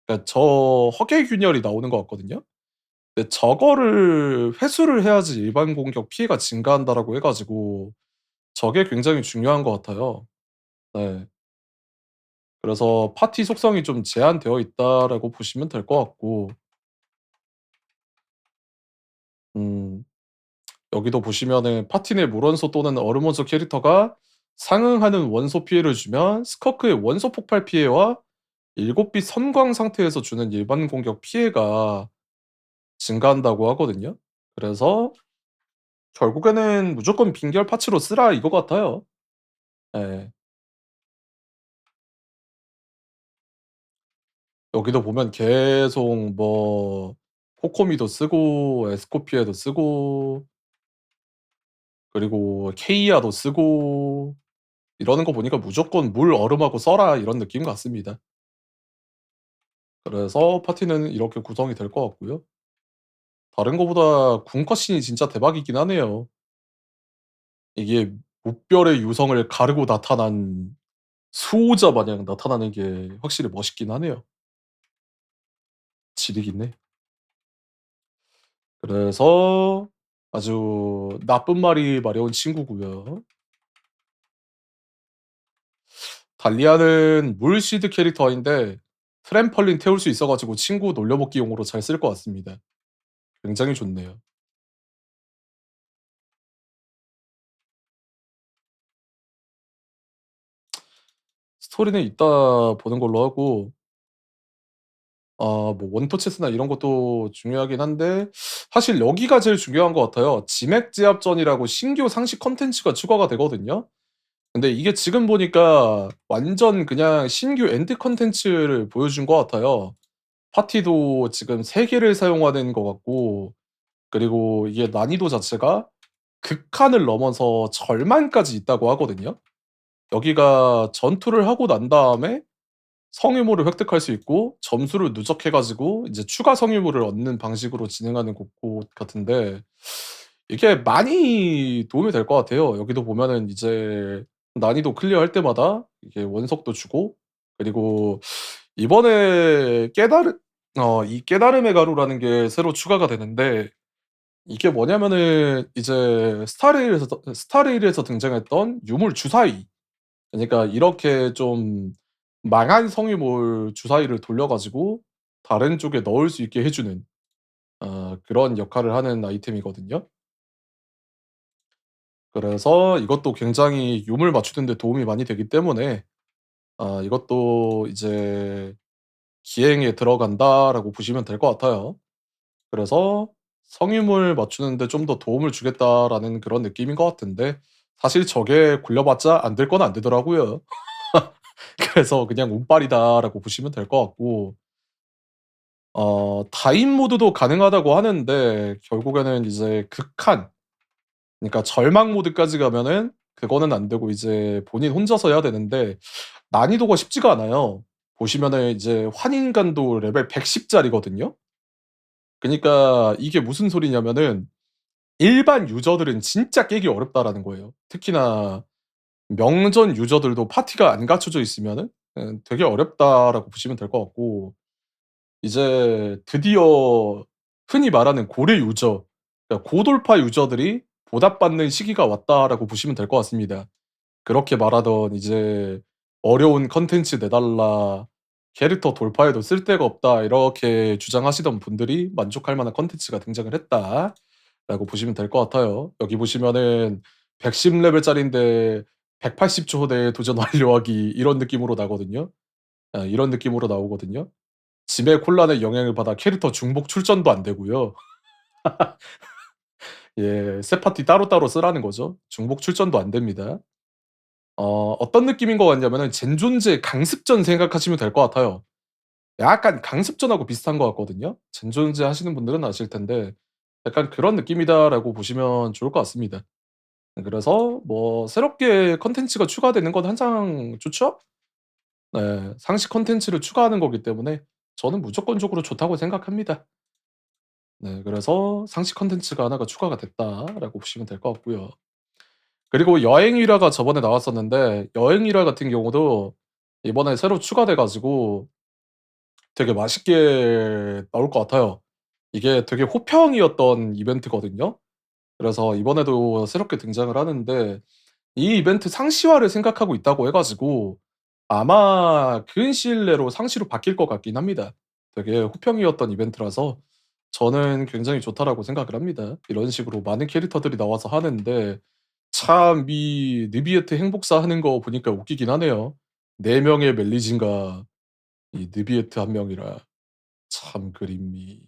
그러니까 저 허계 균열이 나오는 것 같거든요. 근데 저거를 회수를 해야지 일반 공격 피해가 증가한다라고 해 가지고 저게 굉장히 중요한 것 같아요. 네. 그래서 파티 속성이 좀 제한되어 있다라고 보시면 될 것 같고 음 여기도 보시면은 파티 내 물원소 또는 얼음 원소 캐릭터가 상응하는 원소 피해를 주면 스커크의 원소 폭발 피해와 7빛 선광 상태에서 주는 일반 공격 피해가 증가한다고 하거든요. 그래서 결국에는 무조건 빈결 파츠로 쓰라 이거 같아요. 예. 여기도 보면 계속 뭐 코코미도 쓰고 에스코피에도 쓰고 그리고 케이아도 쓰고 이러는 거 보니까 무조건 물 얼음하고 써라 이런 느낌 같습니다. 그래서 파티는 이렇게 구성이 될 것 같고요. 다른 거보다 궁 컷신이 진짜 대박이긴 하네요. 이게 무별의 유성을 가르고 나타난 수호자 마냥 나타나는 게 확실히 멋있긴 하네요. 지리긴 해. 그래서 아주 나쁜 말이 마려운 친구고요. 달리아는 물 시드 캐릭터인데 트램펄린 태울 수 있어 가지고 친구 놀려먹기용으로 잘 쓸 것 같습니다. 굉장히 좋네요. 스토리는 이따 보는 걸로 하고 뭐 원토 체스나 이런 것도 중요하긴 한데 사실 여기가 제일 중요한 것 같아요. 지맥 제압전이라고 신규 상시 콘텐츠가 추가가 되거든요. 근데 이게 지금 보니까 완전 그냥 신규 엔드 콘텐츠를 보여준 것 같아요. 파티도 지금 3 개를 사용하는 것 같고 그리고 이게 난이도 자체가 극한을 넘어서 절만까지 있다고 하거든요. 여기가 전투를 하고 난 다음에 성유물을 획득할 수 있고 점수를 누적해 가지고 이제 추가 성유물을 얻는 방식으로 진행하는 곳 같은데 이게 많이 도움이 될 것 같아요. 여기도 보면은 이제 난이도 클리어할 때마다 이게 원석도 주고 그리고 이번에 이 깨달음의 가루라는 게 새로 추가가 되는데 이게 뭐냐면은 이제 스타레일에서 등장했던 유물 주사위 그러니까 이렇게 좀 망한 성유물 주사위를 돌려 가지고 다른 쪽에 넣을 수 있게 해 주는 그런 역할을 하는 아이템이거든요. 그래서 이것도 굉장히 유물 맞추는 데 도움이 많이 되기 때문에 이것도 이제 '기행에 들어간다.'라고 보시면 될 것 같아요. 그래서 '성유물 맞추는 데 좀 더 도움을 주겠다.'라는 그런 느낌인 것 같은데 사실 저게 굴려봤자 안 될 건 안 되더라고요. 그래서 그냥 '운빨이다.'라고 보시면 될 것 같고 다인 모드도 가능하다고 하는데 결국에는 이제 극한 그러니까 절망 모드까지 가면은 그거는 안 되고 이제 본인 혼자서 해야 되는데 난이도가 쉽지가 않아요. 보시면은 이제 환인간도 레벨 110 짜리거든요. 그니까 이게 무슨 소리냐면은 일반 유저들은 진짜 깨기 어렵다라는 거예요. 특히나 명전 유저들도 파티가 안 갖춰져 있으면은 되게 어렵다라고 보시면 될 것 같고 이제 드디어 흔히 말하는 고래 유저 그러니까 고돌파 유저들이 보답받는 시기가 왔다라고 보시면 될 것 같습니다. 그렇게 말하던 이제 "어려운 컨텐츠 내달라. 캐릭터 돌파해도 쓸데가 없다." 이렇게 주장하시던 분들이 만족할 만한 컨텐츠가 등장을 했다라고 보시면 될 것 같아요. 여기 보시면은 110 레벨짜린데 180초 내에 도전 완료하기 이런 느낌으로 나거든요. 이런 느낌으로 나오거든요. 짐의 혼란에 영향을 받아 캐릭터 중복 출전도 안 되고요. 예. 세 파티 따로따로 쓰라는 거죠. 중복 출전도 안 됩니다. 어떤 느낌인 것 같냐면은 젠존즈의 강습전 생각하시면 될 것 같아요. 약간 강습전하고 비슷한 것 같거든요. 젠존즈 하시는 분들은 아실 텐데 약간 '그런 느낌이다.'라고 보시면 좋을 것 같습니다. 그래서 뭐 새롭게 콘텐츠가 추가되는 건 항상 좋죠? 네. 상시 콘텐츠를 추가하는 거기 때문에 저는 무조건적으로 좋다고 생각합니다. 네. 그래서 '상시 콘텐츠가 하나가 추가가 됐다.'라고 보시면 될 것 같고요. 그리고 여행 일화가 저번에 나왔었는데 여행 일화 같은 경우도 이번에 새로 추가돼 가지고 되게 맛있게 나올 것 같아요. 이게 되게 호평이었던 이벤트거든요. 그래서 이번에도 새롭게 등장을 하는데 이 이벤트 상시화를 생각하고 있다고 해 가지고 아마 근 시일 내로 상시로 바뀔 것 같긴 합니다. 되게 호평이었던 이벤트라서 저는 굉장히 좋다라고 생각을 합니다. 이런 식으로 많은 캐릭터들이 나와서 하는데 참 이 느비에트 행복사 하는 거 보니까 웃기긴 하네요. 4 명의 멜리진과 이 느비에트 1 명이라 참 그림이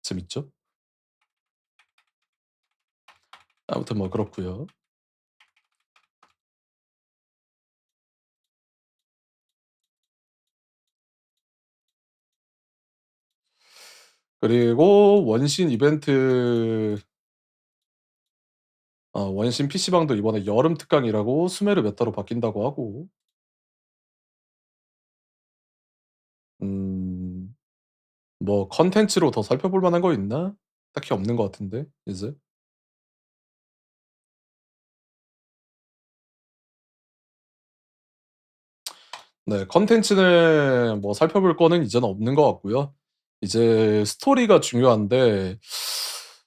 재밌죠? 아무튼 뭐 그렇고요. 그리고 원신 이벤트 원신 PC방도 이번에 여름 특강이라고 수메르 메타로 바뀐다고 하고 뭐 컨텐츠로 더 살펴볼 만한 거 있나? 딱히 없는 것 같은데 이제. 네. 컨텐츠는 뭐 살펴볼 거는 이제는 없는 것 같고요. 이제 스토리가 중요한데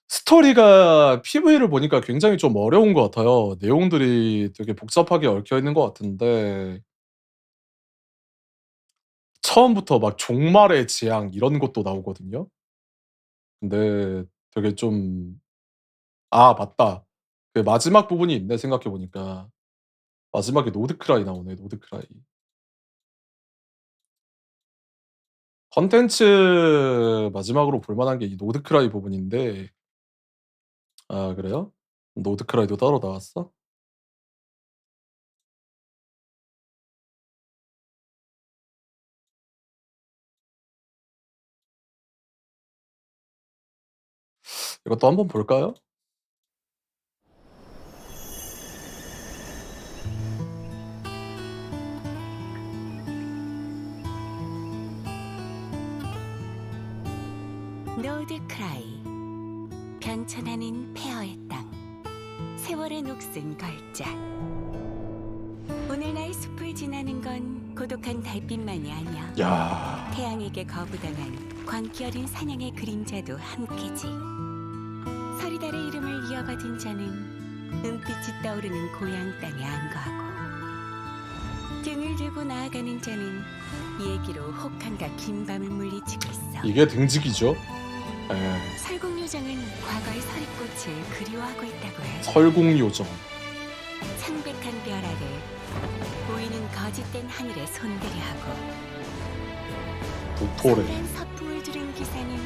스토리가 PV를 보니까 굉장히 좀 어려운 것 같아요. 내용들이 되게 복잡하게 얽혀 있는 것 같은데 처음부터 막 종말의 재앙 이런 것도 나오거든요. 근데 되게 좀 맞다. 그 마지막 부분이 있네 생각해 보니까. 마지막에 노드크라이 나오네, 노드크라이. 컨텐츠 마지막으로 볼 만한 게 이 노드크라이 부분인데 그래요? 노드크라이도 따로 나왔어? 이것도 한번 볼까요? 노드크라이 변천하는 폐허의 땅 세월의 녹슨 걸작 오늘날 숲을 지나는 건 고독한 달빛만이 아니야 야. 태양에게 거부당한 광기 어린 사냥의 그림자도 함께지 서리달의 이름을 이어받은 자는 은빛이 떠오르는 고향 땅에 안거하고 등을 들고 나아가는 자는 얘기로 혹한가 긴 밤을 물리치고 있어 이게 등직이죠. 설국요정은 과거의 서리꽃을 그리워하고 있다고 해 설국요정. 창백한 별 아래 보이는 거짓된 하늘에 손들이 하고 도토레. 서늘한 서풍을 두른 기사는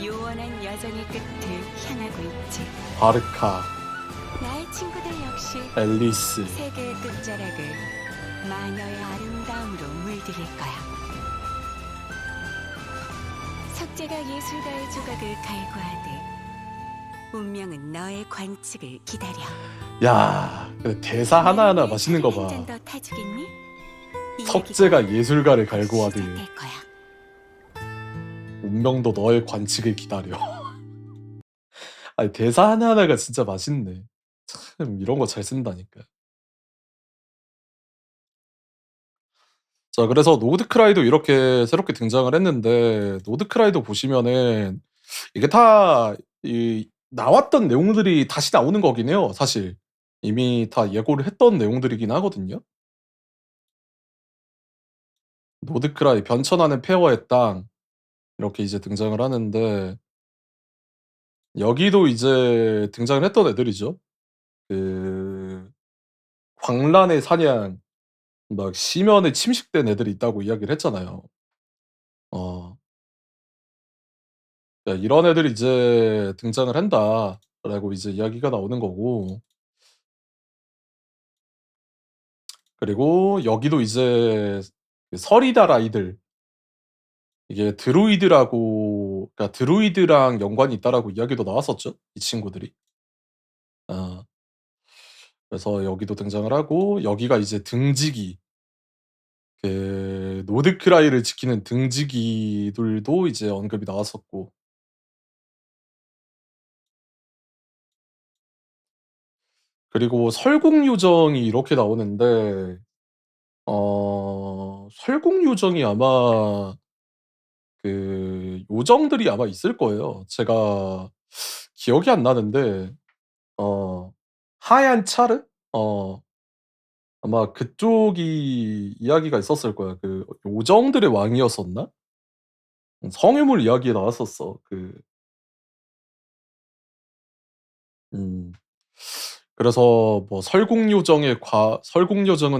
요원한 여정의 끝을 향하고 있지 바르카. 나의 친구들 역시 앨리스. 세계의 끝자락을 마녀의 아름다움으로 물들일 거야 석재가 예술가의 조각을 갈구하듯 운명은 너의 관측을 기다려 야. 근데 대사 하나하나 맛있는 거 봐. 한 잔 더 타주겠니? 이 석재가 예술가를 갈구하듯 시작될 거야. 운명도 너의 관측을 기다려. 아니 대사 하나하나가 진짜 맛있네. 참 이런 거 잘 쓴다니까. 자 그래서 노드크라이도 이렇게 새롭게 등장을 했는데 노드크라이도 보시면은 이게 다 나왔던 내용들이 다시 나오는 거긴 해요 사실. 이미 다 예고를 했던 내용들이긴 하거든요. 노드크라이 변천하는 폐허의 땅 이렇게 이제 등장을 하는데 여기도 이제 등장을 했던 애들이죠. 그 광란의 사냥 막 심연에 침식된 애들이 있다고 이야기를 했잖아요. 어. 이런 애들이 이제 등장을 한다라고 이제 이야기가 나오는 거고 그리고 여기도 이제 서리달 아이들 이게 드루이드라고 그러니까 드루이드랑 연관이 있다라고 이야기도 나왔었죠, 이 친구들이. 어. 그래서 여기도 등장을 하고 여기가 이제 등지기 그 노드크라이를 지키는 등지기들도 이제 언급이 나왔었고 그리고 설국요정이 이렇게 나오는데 설국요정이 아마 그 요정들이 아마 있을 거예요. 제가 기억이 안 나는데 하얀 차르? 아마 그쪽이 이야기가 있었을 거야. 그 요정들의 왕이었었나? 성유물 이야기에 나왔었어. 음. 그래서 뭐 설국요정은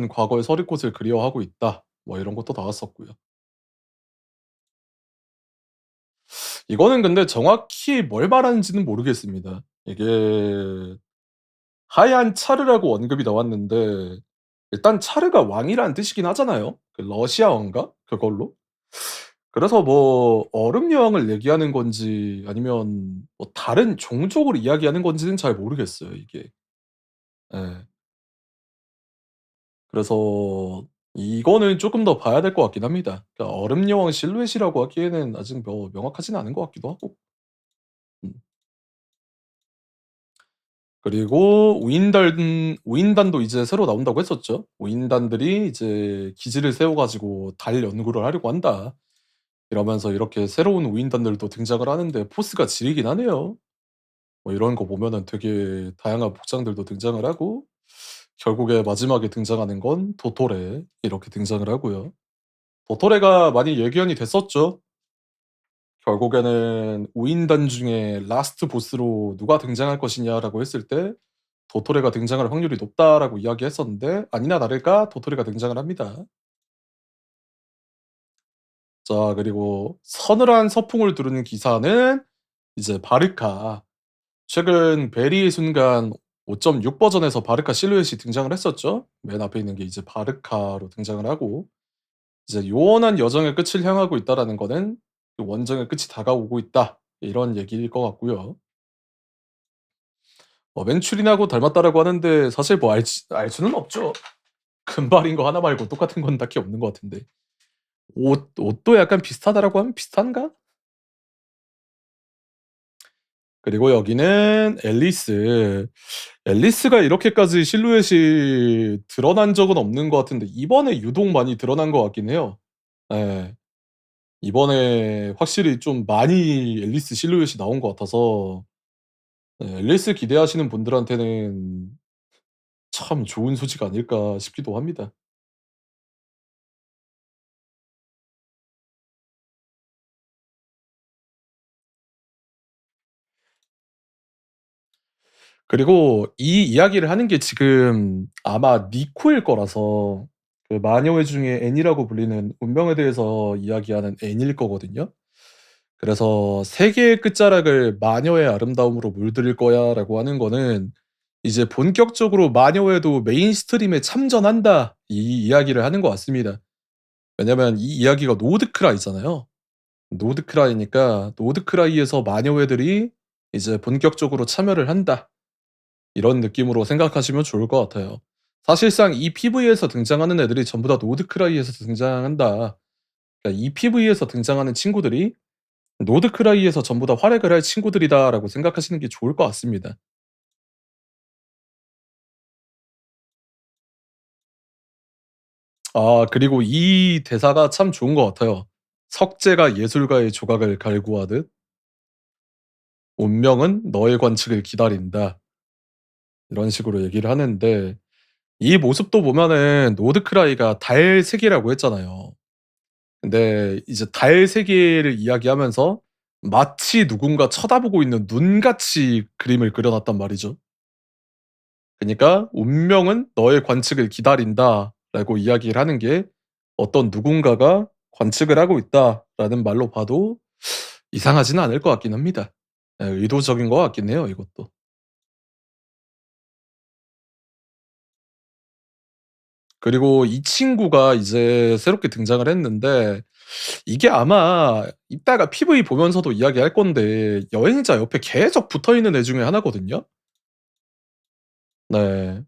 과거의 서리꽃을 그리워하고 있다. 뭐 이런 것도 나왔었고요. 이거는 근데 정확히 뭘 말하는지는 모르겠습니다. 이게 하얀 차르라고 언급이 나왔는데 일단 차르가 왕이라는 뜻이긴 하잖아요. 그 러시아어인가? 그걸로. 그래서 뭐 얼음 여왕을 얘기하는 건지 아니면 뭐 다른 종족을 이야기하는 건지는 잘 모르겠어요, 이게. 예. 그래서 이거는 쪼끔 더 봐야 될 것 같긴 합니다. 그러니까 얼음 여왕 실루엣이라고 하기에는 아직 뭐 명확하지는 않은 것 같기도 하고. 음. 그리고 우인단도 이제 새로 나온다고 했었죠. 우인단들이 이제 기지를 세워 가지고 달 연구를 하려고 한다. 이러면서 이렇게 새로운 우인단들도 등장을 하는데 포스가 지리긴 하네요. 뭐 이런 거 보면은 되게 다양한 복장들도 등장을 하고 결국에 마지막에 등장하는 건 도토레 이렇게 등장을 하고요. 도토레가 많이 예견이 됐었죠. 결국에는 우인단 중에 라스트 보스로 누가 등장할 것이냐라고 했을 때 도토레가 등장할 확률이 높다라고 이야기했었는데 아니나 다를까 도토레가 등장을 합니다. 자, 그리고 서늘한 서풍을 두르는 기사는 이제 바르카. 최근 베리의 순간 5.6 버전에서 바르카 실루엣이 등장을 했었죠. 맨 앞에 있는 게 이제 바르카로 등장을 하고 이제 요원한 여정의 끝을 향하고 있다라는 거는 그 원정의 끝이 다가오고 있다. 이런 얘기일 것 같고요. 맨추린하고 닮았다라고 하는데 사실 뭐 알 수는 없죠. 금발인 거 하나 말고 똑같은 건 딱히 없는 것 같은데. 옷도 약간 비슷하다라고 하면 비슷한가? 그리고 여기는 앨리스. 앨리스가 이렇게까지 실루엣이 드러난 적은 없는 것 같은데 이번에 유독 많이 드러난 것 같긴 해요. 예. 이번에 확실히 좀 많이 앨리스 실루엣이 나온 것 같아서 앨리스 기대하시는 분들한테는 참 좋은 소식 아닐까 싶기도 합니다. 그리고 이 이야기를 하는 게 지금 아마 니코일 거라서 그 마녀회 중에 앤이라고 불리는 운명에 대해서 이야기하는 앤일 거거든요. 그래서 "세계의 끝자락을 마녀의 아름다움으로 물들일 거야."라고 하는 거는 이제 본격적으로 마녀회도 메인스트림에 참전한다 이 이야기를 하는 것 같습니다. 왜냐면 이 이야기가 노드크라이잖아요. 노드크라이니까 노드크라이에서 마녀회들이 이제 본격적으로 참여를 한다. 이런 느낌으로 생각하시면 좋을 것 같아요. 사실상 이 PV에서 등장하는 애들이 전부 다 노드크라이에서 등장한다. 그러니까 이 PV에서 등장하는 친구들이 노드크라이에서 전부 다 활약을 할 친구들이다라고 생각하시는 게 좋을 것 같습니다. 그리고 이 대사가 참 좋은 것 같아요. 석재가 예술가의 조각을 갈구하듯 운명은 너의 관측을 기다린다. 이런 식으로 얘기를 하는데 이 모습도 보면은 노드크라이가 달 세계라고 했잖아요. 근데 이제 달 세계를 이야기하면서 마치 누군가 쳐다보고 있는 눈같이 그림을 그려 놨단 말이죠. 그니까 "운명은 너의 관측을 기다린다."라고 이야기를 하는 게 어떤 누군가가 관측을 하고 있다라는 말로 봐도 이상하지는 않을 것 같긴 합니다. 의도적인 것 같긴 해요, 이것도. 그리고 이 친구가 이제 새롭게 등장을 했는데 이게 아마 이따가 PV 보면서도 이야기할 건데 여행자 옆에 계속 붙어 있는 애 중에 하나거든요. 네.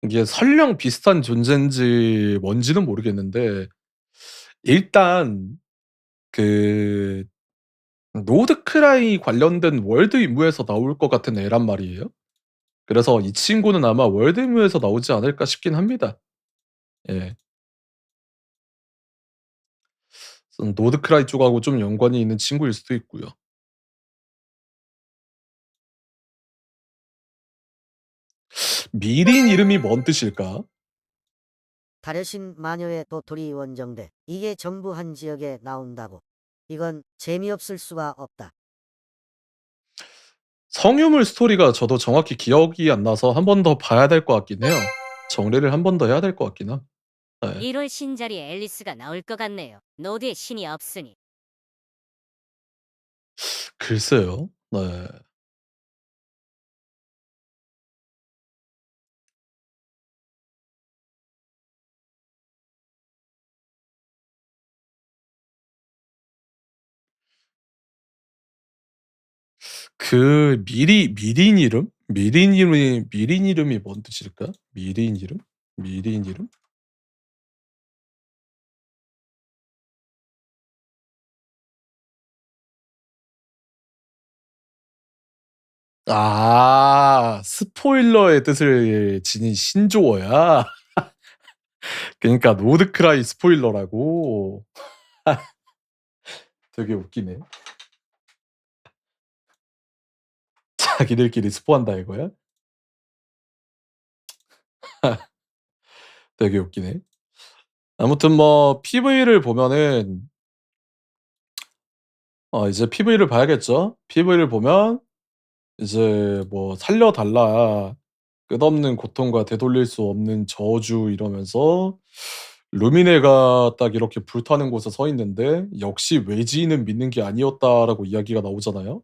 이게 설령 비슷한 존재인지 뭔지는 모르겠는데 일단 그 노드크라이 관련된 월드 임무에서 나올 것 같은 애란 말이에요. 그래서 이 친구는 아마 월드 임무에서 나오지 않을까 싶긴 합니다. 예. 노드크라이 쪽하고 좀 연관이 있는 친구일 수도 있고요. 미린 이름이 뭔 뜻일까? 달여신 마녀의 도토리 원정대. 이게 전부 한 지역에 나온다고. 이건 재미없을 수가 없다. 성유물 스토리가 저도 정확히 기억이 안 나서 한 번 더 봐야 될 것 같긴 해요. 정리를 한 번 더 해야 될 것 같긴 함. 네. 1월 신자리에 앨리스가 나올 것 같네요. 노드에 신이 없으니. 글쎄요. 네. 미린 이름? 미린 이름이 뭔 뜻일까? 미린 이름? 미린 이름? 아, 스포일러의 뜻을 지닌 신조어야? 그러니까 노드크라이 스포일러라고? 되게 웃기네. 자기들끼리 스포한다 이거야? 되게 웃기네. 아무튼 뭐 PV를 보면은 이제 PV를 봐야겠죠. PV를 보면 이제 뭐 "살려 달라. 끝없는 고통과 되돌릴 수 없는 저주." 이러면서 루미네가 딱 이렇게 불타는 곳에 서 있는데 "역시 외지인은 믿는 게 아니었다."라고 이야기가 나오잖아요.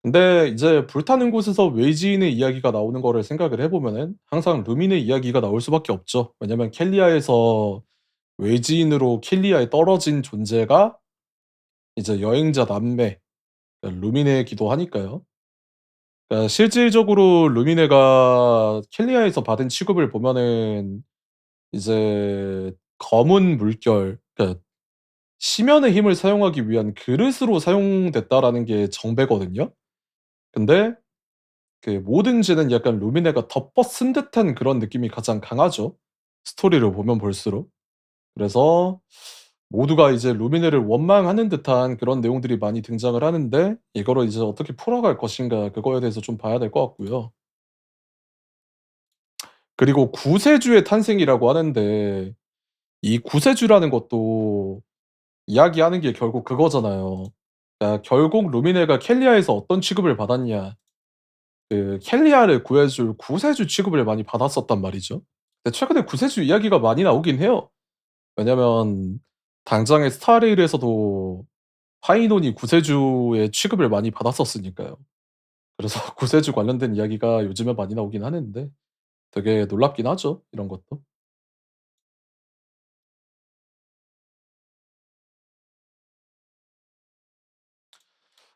근데 이제 불타는 곳에서 외지인의 이야기가 나오는 거를 생각을 해 보면은 항상 루미네 이야기가 나올 수밖에 없죠. 왜냐면 켈리아에서 외지인으로 켈리아에 떨어진 존재가 이제 여행자 남매 루미네이기도 하니까요. 그러니까 실질적으로 루미네가 켈리아에서 받은 취급을 보면은 이제 검은 물결, 그러니까 심연의 힘을 사용하기 위한 그릇으로 사용됐다라는 게 정배거든요. 근데 그 모든 죄는 약간 루미네가 덮어 쓴 듯한 그런 느낌이 가장 강하죠, 스토리를 보면 볼수록. 그래서 모두가 이제 루미네를 원망하는 듯한 그런 내용들이 많이 등장을 하는데 이거를 이제 어떻게 풀어갈 것인가 그거에 대해서 좀 봐야 될 것 같고요. 그리고 구세주의 탄생이라고 하는데 이 구세주라는 것도 이야기하는 게 결국 그거잖아요. 그러니까 결국 루미네가 켈리아에서 어떤 취급을 받았냐. 그 켈리아를 구해 줄 구세주 취급을 많이 받았었단 말이죠. 근데 최근에 구세주 이야기가 많이 나오긴 해요. 왜냐면 당장의 스타레일에서도 파이논이 구세주의 취급을 많이 받았었으니까요. 그래서 구세주 관련된 이야기가 요즘에 많이 나오긴 하는데 되게 놀랍긴 하죠, 이런 것도.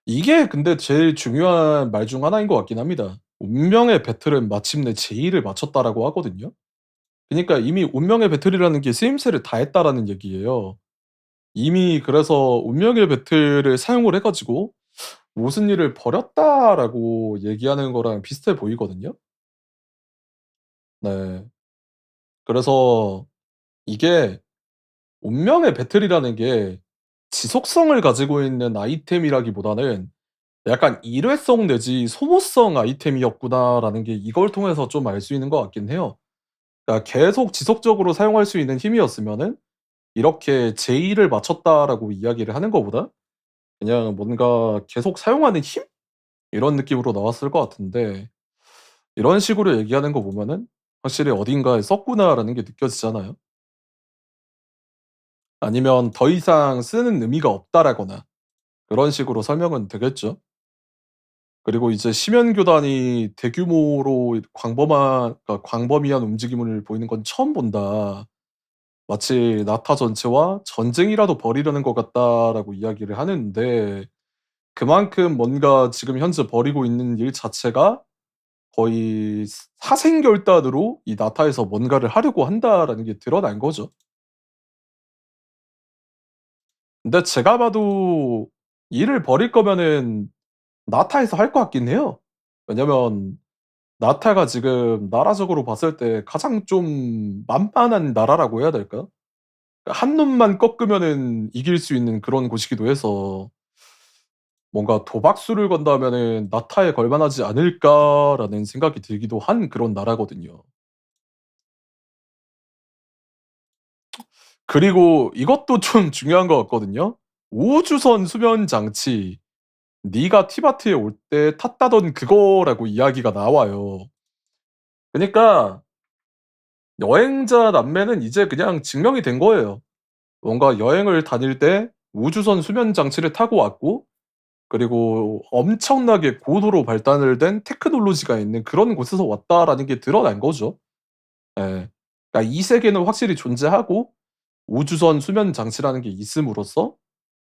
이게 근데 제일 중요한 말 중 하나인 것 같긴 합니다. "운명의 배틀은 마침내 제의를 마쳤다."라고 하거든요. 그니까 이미 운명의 배틀이라는 게 쓰임새를 다 했다라는 얘기예요. 이미 그래서 "운명의 배틀을 사용을 해 가지고 무슨 일을 벌였다."라고 얘기하는 거랑 비슷해 보이거든요. 네. 그래서 이게 운명의 배틀이라는 게 지속성을 가지고 있는 아이템이라기보다는 약간 '일회성 내지 소모성 아이템이었구나.'라는 게 이걸 통해서 좀 알 수 있는 것 같긴 해요. 그러니까 계속 지속적으로 사용할 수 있는 힘이었으면은 이렇게 '제의를 마쳤다.'라고 이야기를 하는 것보다 그냥 뭔가 '계속 사용하는 힘?' 이런 느낌으로 나왔을 것 같은데 이런 식으로 얘기하는 거 보면은 확실히 '어딘가에 썼구나.'라는 게 느껴지잖아요. 아니면 '더 이상 쓰는 의미가 없다.'라거나 그런 식으로 설명은 되겠죠. 그리고 이제 심연교단이 대규모로 광범위한 움직임을 보이는 건 처음 본다. 마치 나타 전체와 전쟁이라도 벌이려는 것 같다라고 이야기를 하는데 그만큼 뭔가 지금 현재 벌이고 있는 일 자체가 거의 사생결단으로 이 나타에서 뭔가를 하려고 한다라는 게 드러난 거죠. 근데 제가 봐도 일을 버릴 거면은 나타에서 할 것 같긴 해요. 왜냐면 나타가 지금 나라적으로 봤을 때 가장 좀 만만한 나라라고 해야 될까? 한 놈만 꺾으면은 이길 수 있는 그런 곳이기도 해서 뭔가 '도박수를 건다면은 나타에 걸 만하지 않을까.'라는 생각이 들기도 한 그런 나라거든요. 그리고 이것도 좀 중요한 것 같거든요. 우주선 수면 장치 네가 티바트에 올 때 탔다던 그거라고 이야기가 나와요. 그니까 여행자 남매는 이제 그냥 증명이 된 거예요. 뭔가 여행을 다닐 때 우주선 수면 장치를 타고 왔고 그리고 엄청나게 고도로 발달을 된 테크놀로지가 있는 그런 곳에서 왔다라는 게 드러난 거죠. 예. 그러니까 이 세계는 확실히 존재하고 우주선 수면 장치라는 게 있음으로써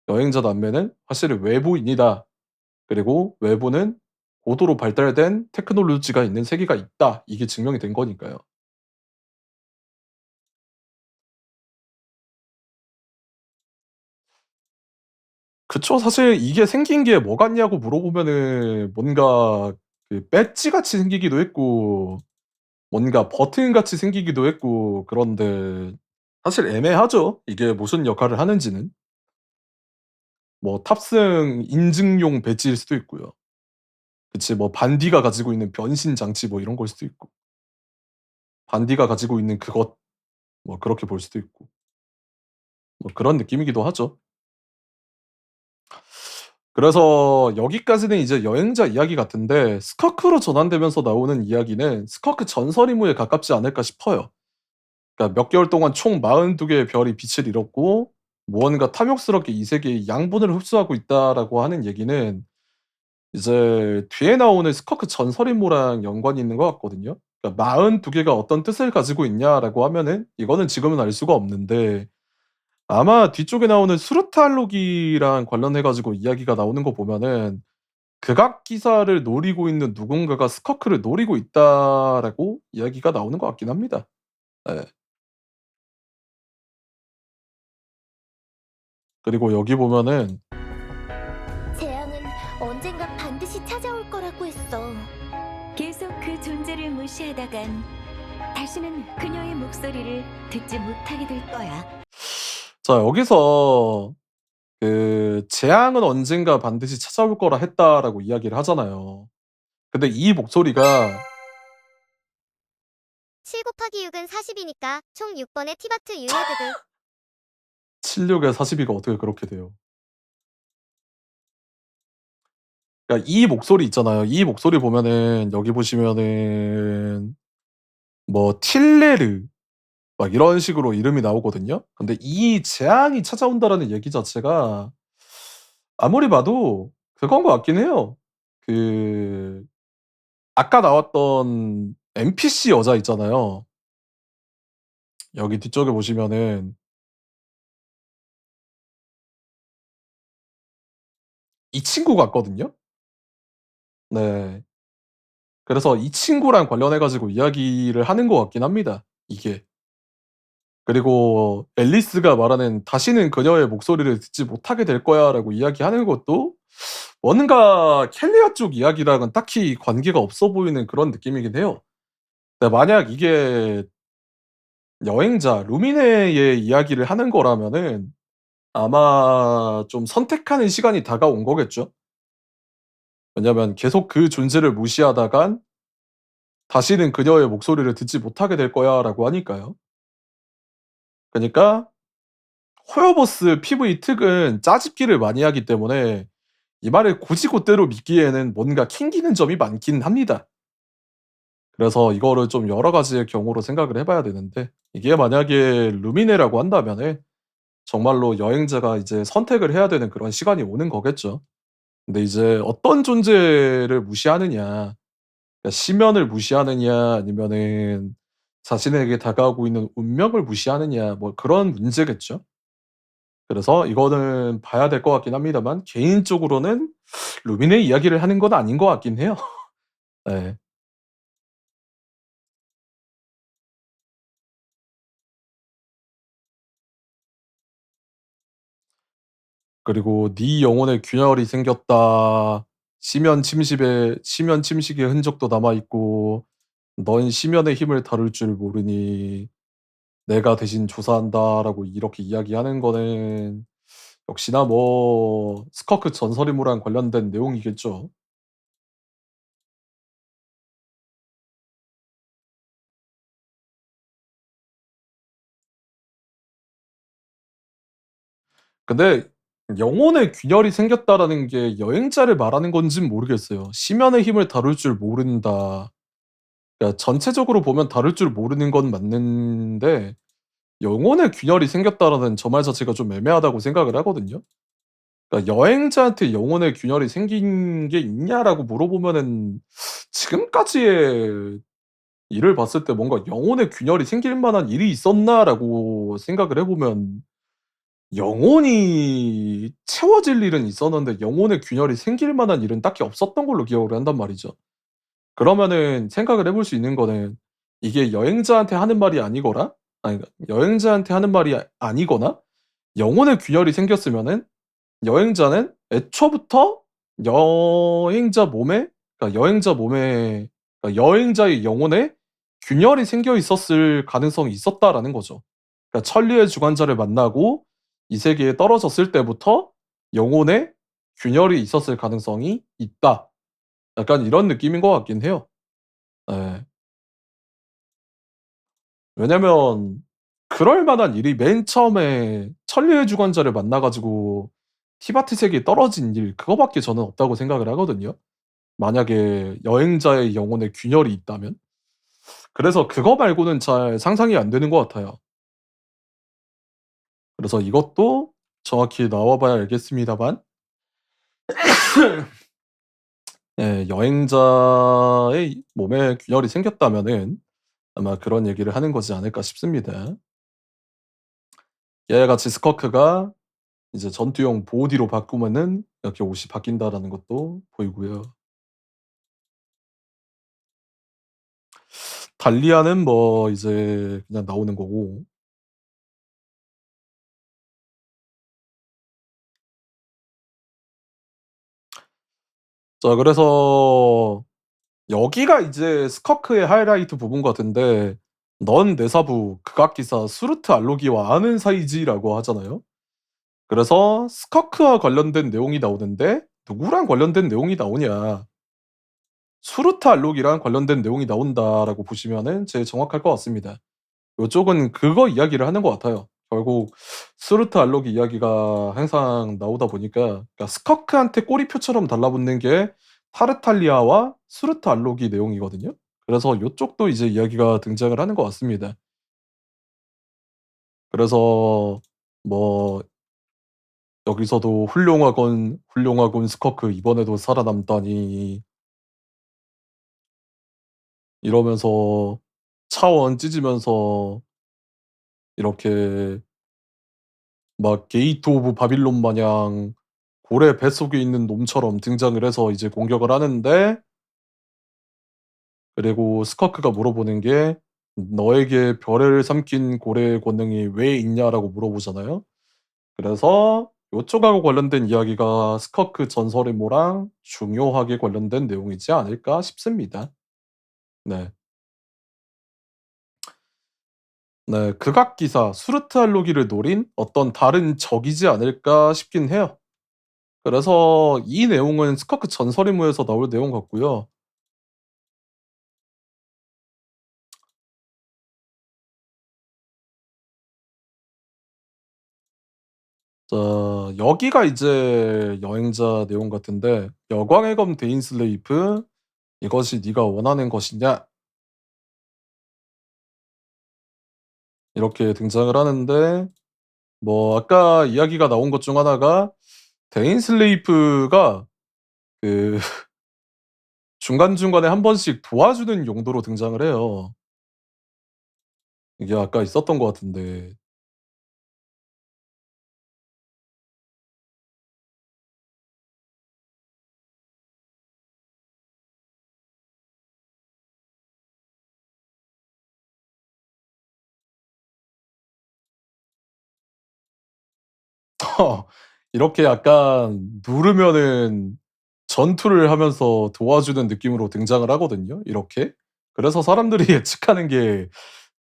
여행자 남매는 확실히 외부인이다. 그리고 외부는 고도로 발달된 테크놀로지가 있는 세계가 있다. 이게 증명이 된 거니까요. 그쵸. 사실 이게 생긴 게 뭐 같냐고 물어보면은 뭔가 그 배지 같이 생기기도 했고 뭔가 버튼 같이 생기기도 했고 그런데 사실 애매하죠. 이게 무슨 역할을 하는지는. 뭐 탑승 인증용 배지일 수도 있고요. 그치 뭐 반디가 가지고 있는 변신 장치 뭐 이런 걸 수도 있고. 반디가 가지고 있는 그것 뭐 그렇게 볼 수도 있고. 뭐 그런 느낌이기도 하죠. 그래서 여기까지는 이제 여행자 이야기 같은데 스커크로 전환되면서 나오는 이야기는 스커크 전설 임무에 가깝지 않을까 싶어요. 그러니까 몇 개월 동안 총 42 개의 별이 빛을 잃었고 무언가 탐욕스럽게 이 세계의 양분을 흡수하고 있다라고 하는 얘기는 이제 뒤에 나오는 스커크 전설 임무랑 연관이 있는 것 같거든요. 그러니까 42 개가 어떤 뜻을 가지고 있냐라고 하면은 이거는 지금은 알 수가 없는데 아마 뒤쪽에 나오는 수르탈록이랑 관련해 가지고 이야기가 나오는 거 보면은 '극악 기사를 노리고 있는 누군가가 스커크를 노리고 있다.'라고 이야기가 나오는 것 같긴 합니다. 예. 그리고 여기 보면은 재앙은 언젠가 반드시 찾아올 거라고 했어. 계속 그 존재를 무시하다간 다시는 그녀의 목소리를 듣지 못하게 될 거야. 자 여기서 그 "재앙은 언젠가 반드시 찾아올 거라 했다."라고 이야기를 하잖아요. 근데 이 목소리가 7 곱하기 6은 40이니까 총 6번의 티바트 유예드드. 76에 42가 어떻게 그렇게 돼요. 그러니까 이 목소리 있잖아요. 이 목소리 보면은 여기 보시면은 뭐 틸레르 막 이런 식으로 이름이 나오거든요. 근데 이 재앙이 찾아온다라는 얘기 자체가 아무리 봐도 그건 것 같긴 해요. 그 아까 나왔던 NPC 여자 있잖아요. 여기 뒤쪽에 보시면은 이 친구 같거든요. 네. 그래서 이 친구랑 관련해 가지고 이야기를 하는 것 같긴 합니다, 이게. 그리고 앨리스가 말하는 "다시는 그녀의 목소리를 듣지 못하게 될 거야."라고 이야기하는 것도 뭔가 캘리아 쪽 이야기랑은 딱히 관계가 없어 보이는 그런 느낌이긴 해요. 근데 만약 이게 여행자 루미네의 이야기를 하는 거라면은 아마 좀 선택하는 시간이 다가온 거겠죠. 왜냐면 계속 그 존재를 무시하다간 "다시는 그녀의 목소리를 듣지 못하게 될 거야."라고 하니까요. 그니까 호여버스 PV 특은 짜집기를 많이 하기 때문에 이 말을 곧이곧대로 믿기에는 뭔가 캥기는 점이 많긴 합니다. 그래서 이거를 좀 여러 가지의 경우로 생각을 해 봐야 되는데 이게 만약에 루미네라고 한다면은 정말로 여행자가 이제 선택을 해야 되는 그런 시간이 오는 거겠죠. 근데 이제 어떤 존재를 무시하느냐 그러니까 심연을 무시하느냐 아니면은 자신에게 다가오고 있는 운명을 무시하느냐 뭐 그런 문제겠죠. 그래서 이거는 봐야 될 것 같긴 합니다만 개인적으로는 루미네 이야기를 하는 건 아닌 것 같긴 해요. 네. 그리고 "네 영혼에 균열이 생겼다. 심연 침식의 흔적도 남아 있고 넌 심연의 힘을 다룰 줄 모르니 내가 대신 조사한다."라고 이렇게 이야기하는 거는 역시나 뭐 스커크 전설이모랑 관련된 내용이겠죠. 근데 영혼의 균열이 생겼다라는 게 여행자를 말하는 건진 모르겠어요. 심연의 힘을 다룰 줄 모른다. 그러니까 전체적으로 보면 다룰 줄 모르는 건 맞는데 영혼의 균열이 생겼다라는 저 말 자체가 좀 애매하다고 생각을 하거든요. 그러니까 여행자한테 영혼의 균열이 생긴 게 있냐라고 물어보면은 지금까지의 일을 봤을 때 뭔가 '영혼의 균열이 생길 만한 일이 있었나?'라고 생각을 해 보면 영혼이 채워질 일은 있었는데 영혼의 균열이 생길 만한 일은 딱히 없었던 걸로 기억을 한단 말이죠. 그러면은 생각을 해볼 수 있는 거는 이게 여행자한테 하는 말이 아니거나 아니 그러니까 여행자한테 하는 말이 아니거나 영혼의 균열이 생겼으면은 여행자는 애초부터 여행자 몸에 그러니까 여행자 몸에 그러니까 여행자의 영혼에 균열이 생겨 있었을 가능성이 있었다라는 거죠. 그러니까 천리의 주관자를 만나고 이 세계에 떨어졌을 때부터 영혼에 균열이 있었을 가능성이 있다. 약간 이런 느낌인 것 같긴 해요. 예. 왜냐면 그럴 만한 일이 맨 처음에 천리의 주관자를 만나 가지고 티바트 세계에 떨어진 일 그거밖에 저는 없다고 생각을 하거든요. 만약에 여행자의 영혼에 균열이 있다면. 그래서 그거 말고는 잘 상상이 안 되는 것 같아요. 그래서 이것도 정확히 나와 봐야 알겠습니다만 예 여행자의 몸에 균열이 생겼다면은 아마 그런 얘기를 하는 거지 않을까 싶습니다. 얘와 같이 스커크가 이제 전투용 보디로 바꾸면은 이렇게 옷이 바뀐다라는 것도 보이고요. 달리아는 뭐 이제 그냥 나오는 거고 자 그래서 여기가 이제 스커크의 하이라이트 부분 같은데 "넌 내사부 극악기사 수르트 알로기와 아는 사이지?"라고 하잖아요. 그래서 스커크와 관련된 내용이 나오는데 누구랑 관련된 내용이 나오냐. "수르트 알록이랑 관련된 내용이 나온다."라고 보시면은 제일 정확할 것 같습니다. 요쪽은 그거 이야기를 하는 것 같아요. 결국 수르트 알록이 이야기가 항상 나오다 보니까 그러니까 스커크한테 꼬리표처럼 달라붙는 게 타르탈리아와 수르트 알록이 내용이거든요. 그래서 요쪽도 이제 이야기가 등장을 하는 것 같습니다. 그래서 뭐 여기서도 훌륭하군 스커크 이번에도 살아남다니." 이러면서 차원 찢으면서 이렇게 막 게이트 오브 바빌론 마냥 고래 뱃속에 있는 놈처럼 등장을 해서 이제 공격을 하는데 그리고 스커크가 물어보는 게 "너에게 별을 삼킨 고래의 권능이 왜 있냐?"라고 물어보잖아요. 그래서 요쪽하고 관련된 이야기가 스커크 전설의모랑 중요하게 관련된 내용이지 않을까 싶습니다. 네. 네. 극악기사 수르트 알로기를 노린 어떤 다른 적이지 않을까 싶긴 해요. 그래서 이 내용은 스커크 전설의무에서 나올 내용 같고요. 자 여기가 이제 여행자 내용 같은데 "여광의 검 데인슬레이프 이것이 네가 원하는 것이냐?" 이렇게 등장을 하는데 뭐 아까 이야기가 나온 것 중 하나가 데인슬레이프가 그 중간중간에 한 번씩 도와주는 용도로 등장을 해요. 이게 아까 있었던 것 같은데. 이렇게 약간 누르면은 전투를 하면서 도와주는 느낌으로 등장을 하거든요, 이렇게. 그래서 사람들이 예측하는 게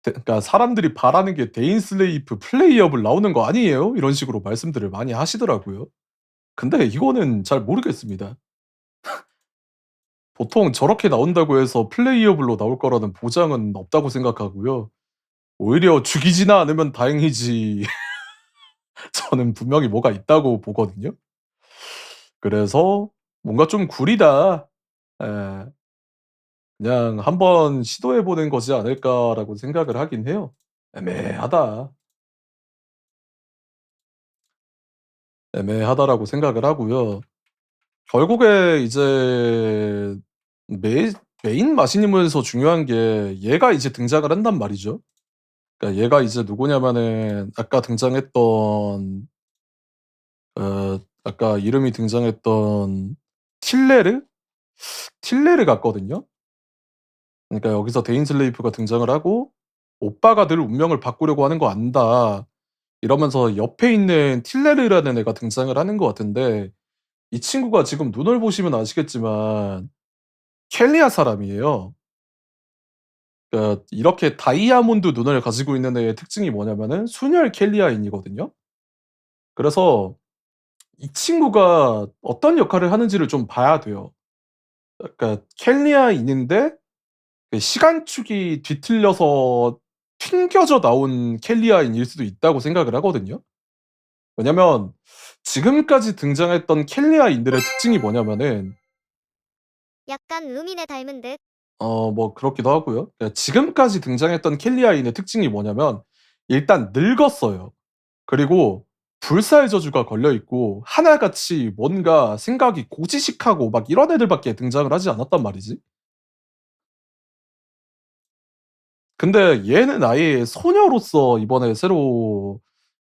그러니까 사람들이 바라는 게 데인 슬레이프 플레이어블 나오는 거 아니에요? 이런 식으로 말씀들을 많이 하시더라고요. 근데 이거는 잘 모르겠습니다. 보통 저렇게 나온다고 해서 플레이어블로 나올 거라는 보장은 없다고 생각하고요. 오히려 죽이지나 않으면 다행이지 저는 분명히 뭐가 있다고 보거든요. 그래서 뭔가 좀 구리다. 예. 그냥 '한번 시도해 보는 거지 않을까.'라고 생각을 하긴 해요. 애매하다. 애매하다라고 생각을 하고요. 결국에 이제 메 메인 마시님에서 중요한 게 얘가 이제 등장을 한단 말이죠. 그러니까 얘가 이제 누구냐면은 아까 등장했던 아까 이름이 등장했던 틸레르? 틸레르 같거든요. 그러니까 여기서 데인 슬레이프가 등장을 하고 "오빠가 늘 운명을 바꾸려고 하는 거 안다." 이러면서 옆에 있는 틸레르라는 애가 등장을 하는 것 같은데 이 친구가 지금 눈을 보시면 아시겠지만 켈리아 사람이에요. 그러니까 이렇게 다이아몬드 눈을 가지고 있는 애의 특징이 뭐냐면은 순혈 켈리아인이거든요. 그래서 이 친구가 어떤 역할을 하는지를 좀 봐야 돼요. 그러니까 켈리아인인데 그 시간축이 뒤틀려서 튕겨져 나온 켈리아인일 수도 있다고 생각을 하거든요. 왜냐면 지금까지 등장했던 켈리아인들의 특징이 뭐냐면은 약간 루민에 닮은 듯. 뭐 그렇기도 하고요. 그러니까 지금까지 등장했던 켈리아인의 특징이 뭐냐면 일단 늙었어요. 그리고 불사의 저주가 걸려 있고 하나같이 뭔가 생각이 고지식하고 막 이런 애들밖에 등장을 하지 않았단 말이지. 근데 얘는 아예 소녀로서 이번에 새로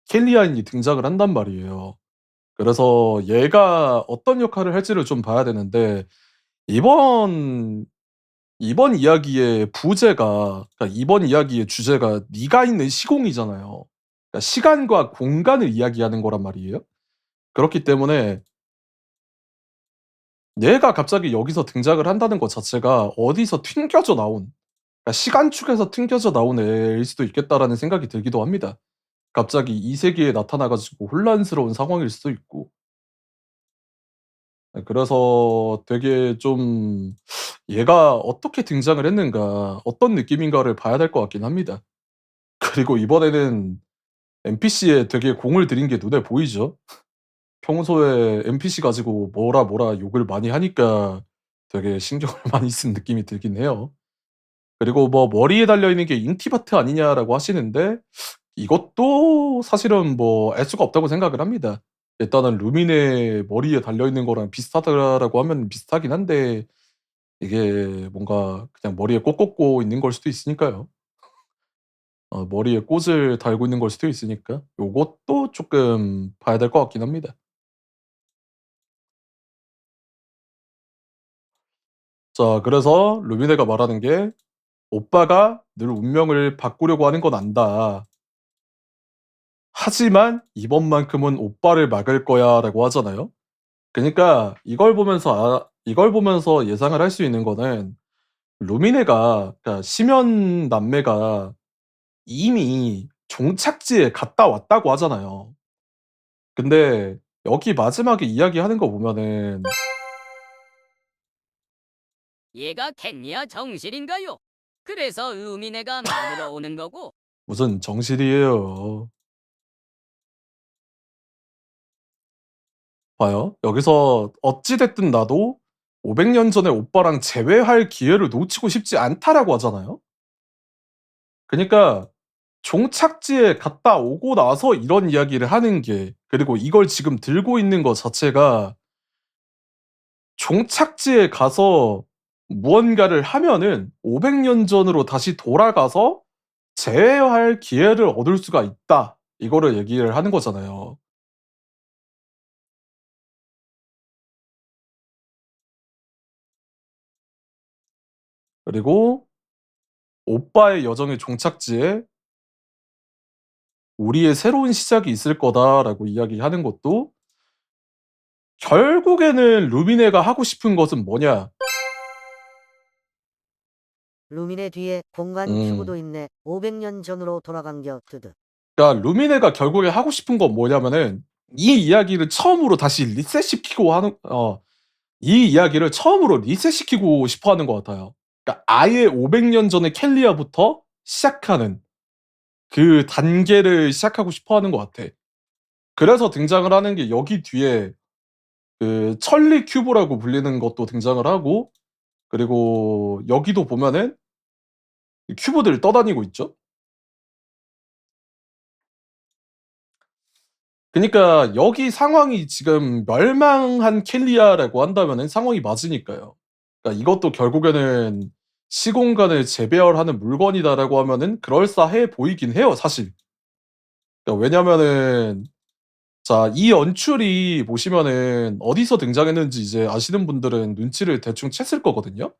켈리아인이 등장을 한단 말이에요. 그래서 얘가 어떤 역할을 할지를 좀 봐야 되는데 이번 이번 이야기의 부제가 그러니까 이번 이야기의 주제가 네가 있는 시공이잖아요. 그러니까 시간과 공간을 이야기하는 거란 말이에요. 그렇기 때문에 얘가 갑자기 여기서 등장을 한다는 것 자체가 어디서 튕겨져 나온 그러니까 시간축에서 튕겨져 나온 애일 수도 있겠다라는 생각이 들기도 합니다. 갑자기 이 세계에 나타나 가지고 혼란스러운 상황일 수도 있고. 그래서 되게 좀 얘가 어떻게 등장을 했는가 어떤 느낌인가를 봐야 될 것 같긴 합니다. 그리고 이번에는 NPC에 되게 공을 들인 게 눈에 보이죠. 평소에 NPC 가지고 뭐라 뭐라 욕을 많이 하니까 되게 신경을 많이 쓴 느낌이 들긴 해요. 그리고 뭐 "머리에 달려 있는 게 인티바트 아니냐?"라고 하시는데 이것도 사실은 뭐 알 수가 없다고 생각을 합니다. 일단은 루민의 머리에 달려 있는 거랑 비슷하다라고 하면 비슷하긴 한데 이게 뭔가 그냥 머리에 꽃 꽂고 있는 걸 수도 있으니까요. 머리에 꽃을 달고 있는 걸 수도 있으니까 요것도 쪼끔 봐야 될 것 같긴 합니다. 자 그래서 루미네가 말하는 게 "오빠가 늘 운명을 바꾸려고 하는 건 안다. 하지만 이번만큼은 오빠를 막을 거야."라고 하잖아요. 그니까 이걸 보면서 예상을 할 수 있는 거는 루미네가 그러니까 심연 남매가 이미 종착지에 갔다 왔다고 하잖아요. 근데 여기 마지막에 이야기하는 거 보면은 얘가 겠냐 정실인가요? 그래서 의미네가 만들어 오는 거고. 무슨 정실이에요. 봐요. 여기서 "어찌 됐든 나도 500년 전에 오빠랑 재회할 기회를 놓치고 싶지 않다."라고 하잖아요. 그니까 종착지에 갔다 오고 나서 이런 이야기를 하는 게 그리고 이걸 지금 들고 있는 것 자체가 종착지에 가서 무언가를 하면은 500년 전으로 다시 돌아가서 재회할 기회를 얻을 수가 있다. 이거를 얘기를 하는 거잖아요. 그리고 오빠의 여정의 종착지에 "우리의 새로운 시작이 있을 거다."라고 이야기하는 것도 결국에는 루미네가 하고 싶은 것은 뭐냐? 루미네 뒤에 공간 큐브도 있네. 500년 전으로 돌아간 겨 드드. 그러니까 루미네가 결국에 하고 싶은 건 뭐냐면은 이 이야기를 처음으로 다시 리셋시키고 하는 이 이야기를 처음으로 리셋시키고 싶어 하는 것 같아요. 그러니까 아예 500년 전의 켈리아부터 시작하는 그 단계를 시작하고 싶어 하는 것 같아. 그래서 등장을 하는 게 여기 뒤에 그 천리 큐브라고 불리는 것도 등장을 하고, 그리고 여기도 보면은 큐브들이 떠다니고 있죠. 그러니까 여기 상황이 지금 멸망한 켈리아라고 한다면은 상황이 맞으니까요. 그러니까 이것도 결국에는 시공간을 재배열하는 물건이다라고 하면은 그럴싸해 보이긴 해요, 사실. 그러니까 왜냐면은 자, 이 연출이 보시면은 어디서 등장했는지 이제 아시는 분들은 눈치를 대충 챘을 거거든요.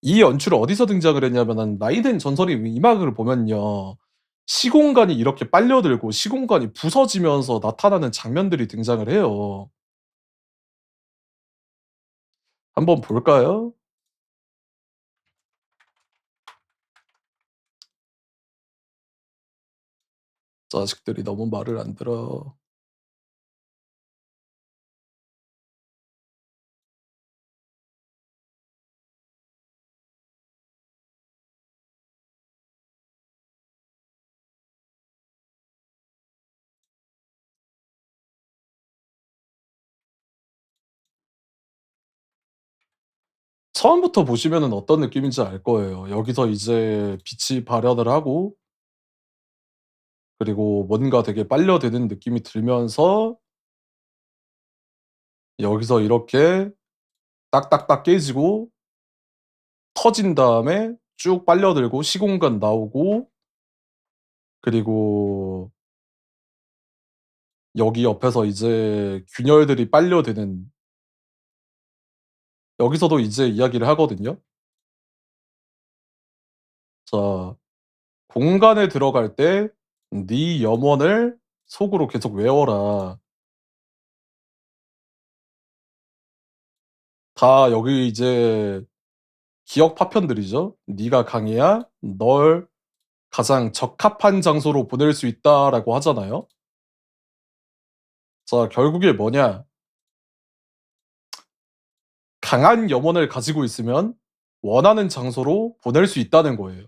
이 연출은 어디서 등장을 했냐면은 라이덴 전설의 이막을 보면요. 시공간이 이렇게 빨려들고 시공간이 부서지면서 나타나는 장면들이 등장을 해요. 한번 볼까요? 자식들이 너무 말을 안 들어. 처음부터 보시면은 어떤 느낌인지 알 거예요. 여기서 이제 빛이 발현을 하고 그리고 뭔가 되게 빨려드는 느낌이 들면서 여기서 이렇게 딱딱딱 깨지고 터진 다음에 쭉 빨려들고 시공간 나오고 그리고 여기 옆에서 이제 균열들이 빨려드는 여기서도 이제 이야기를 하거든요. 자, 공간에 들어갈 때 "네 염원을 속으로 계속 외워라." 다 여기 이제 기억 파편들이죠. "네가 강해야 널 가장 적합한 장소로 보낼 수 있다."라고 하잖아요. 자, 결국에 뭐냐? 강한 염원을 가지고 있으면 원하는 장소로 보낼 수 있다는 거예요.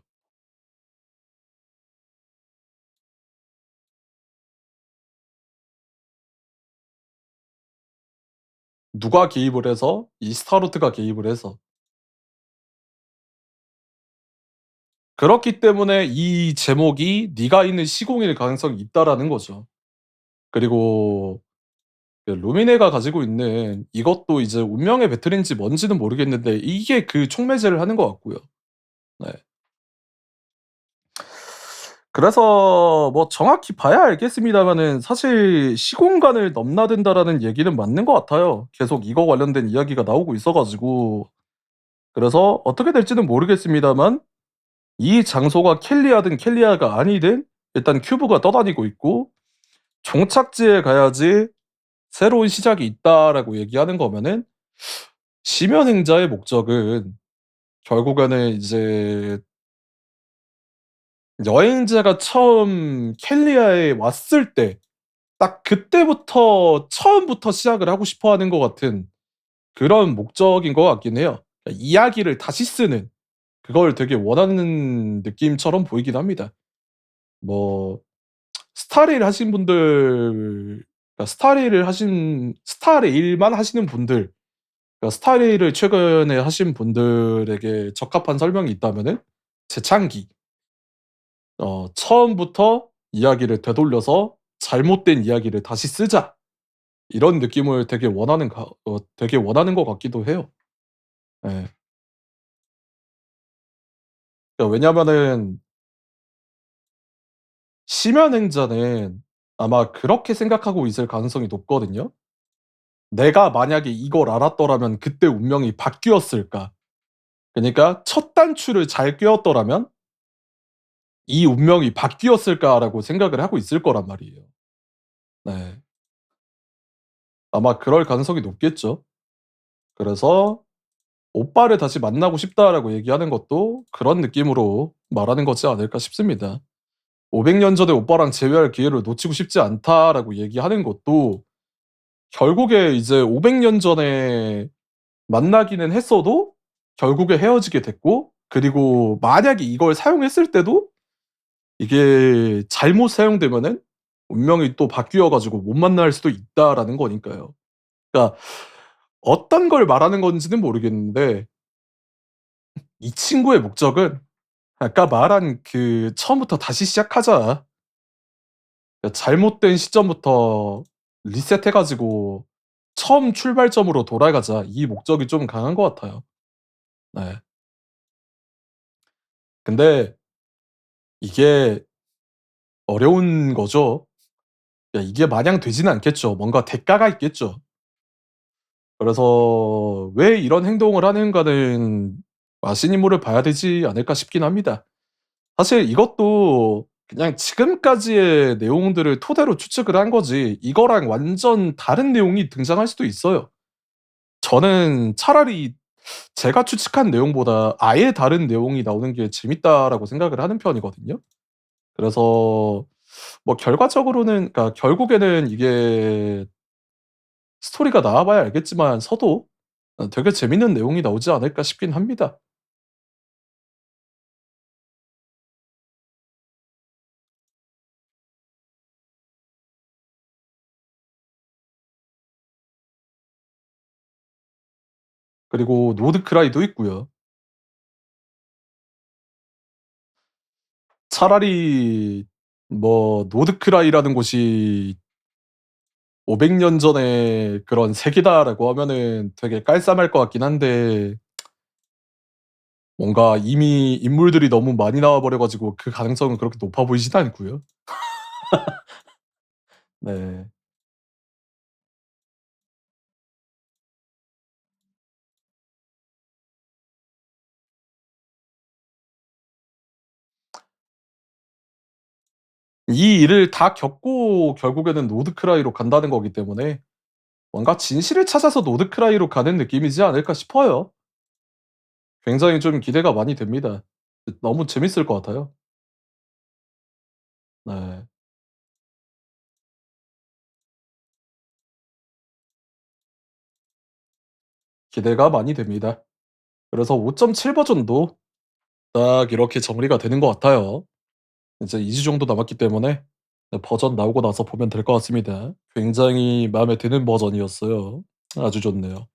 누가 개입을 해서? 이 스타로트가 개입을 해서. 그렇기 때문에 이 제목이 "네가 있는 시공일 가능성이 있다."라는 거죠. 그리고 그 루미네가 가지고 있는 이것도 이제 운명의 배틀인지 뭔지는 모르겠는데 이게 그 촉매제를 하는 것 같고요. 네. 그래서 뭐 정확히 봐야 알겠습니다마는 사실 "시공간을 넘나든다."라는 얘기는 맞는 것 같아요. 계속 이거 관련된 이야기가 나오고 있어 가지고. 그래서 어떻게 될지는 모르겠습니다만 이 장소가 켈리아든 켈리아가 아니든 일단 큐브가 떠다니고 있고 "종착지에 가야지 새로운 시작이 있다."라고 얘기하는 거면은 심연행자의 목적은 결국에는 이제 여행자가 처음 켈리아에 왔을 때 딱 그때부터 처음부터 시작을 하고 싶어 하는 것 같은 그런 목적인 것 같긴 해요. 그러니까 이야기를 다시 쓰는 그걸 되게 원하는 느낌처럼 보이긴 합니다. 뭐 스타레일 하신 분들 그러니까 스타레일만 하시는 분들 그러니까 스타레일을 최근에 하신 분들에게 적합한 설명이 있다면은 재창기. 처음부터 이야기를 되돌려서 잘못된 이야기를 다시 쓰자. 이런 느낌을 되게 원하는 것 같기도 해요. 예. 그러니까 왜냐면은 심연행자는 아마 그렇게 생각하고 있을 가능성이 높거든요. '내가 만약에 이걸 알았더라면 그때 운명이 바뀌었을까?' 그니까 '첫 단추를 잘 꿰었더라면 이 운명이 바뀌었을까?'라고 생각을 하고 있을 거란 말이에요. 네. 아마 그럴 가능성이 높겠죠. 그래서 오빠를 다시 만나고 싶다라고 얘기하는 것도 그런 느낌으로 말하는 거지 않을까 싶습니다. 500년 전에 오빠랑 재회할 기회를 놓치고 싶지 않다라고 얘기하는 것도 결국에 이제 500년 전에 만나기는 했어도 결국에 헤어지게 됐고, 그리고 만약에 이걸 사용했을 때도 이게 잘못 사용되면은 운명이 또 바뀌어 가지고 못 만날 수도 있다라는 거니까요. 그러니까 어떤 걸 말하는 건지는 모르겠는데 이 친구의 목적은 아까 말한 그 처음부터 다시 시작하자. 그러니까 잘못된 시점부터 리셋해 가지고 처음 출발점으로 돌아가자. 이 목적이 좀 강한 것 같아요. 네. 근데 이게 어려운 거죠. 이게 마냥 되지는 않겠죠. 뭔가 대가가 있겠죠. 그래서 왜 이런 행동을 하는가는 마신인물을 봐야 되지 않을까 싶긴 합니다. 사실 이것도 그냥 지금까지의 내용들을 토대로 추측을 한 거지 이거랑 완전 다른 내용이 등장할 수도 있어요. 저는 차라리 제가 추측한 내용보다 아예 다른 내용이 나오는 게 재밌다라고 생각을 하는 편이거든요. 그래서 뭐 결과적으로는, 그러니까 결국에는 이게 스토리가 나와 봐야 알겠지만 서도 되게 재밌는 내용이 나오지 않을까 싶긴 합니다. 그리고 노드크라이도 있고요. 차라리 뭐 노드크라이라는 곳이 500년 전의 그런 세계다라고 하면은 되게 깔쌈할 것 같긴 한데 뭔가 이미 인물들이 너무 많이 나와 버려 가지고 그 가능성은 그렇게 높아 보이지는 않고요. 네. 이 일을 다 겪고 결국에는 노드크라이로 간다는 거기 때문에 뭔가 진실을 찾아서 노드크라이로 가는 느낌이지 않을까 싶어요. 굉장히 좀 기대가 많이 됩니다. 너무 재밌을 것 같아요. 네. 기대가 많이 됩니다. 그래서 5.7 버전도 딱 이렇게 정리가 되는 것 같아요. 이제 2주 정도 남았기 때문에 버전 나오고 나서 보면 될 것 같습니다. 굉장히 마음에 드는 버전이었어요. 아주 좋네요.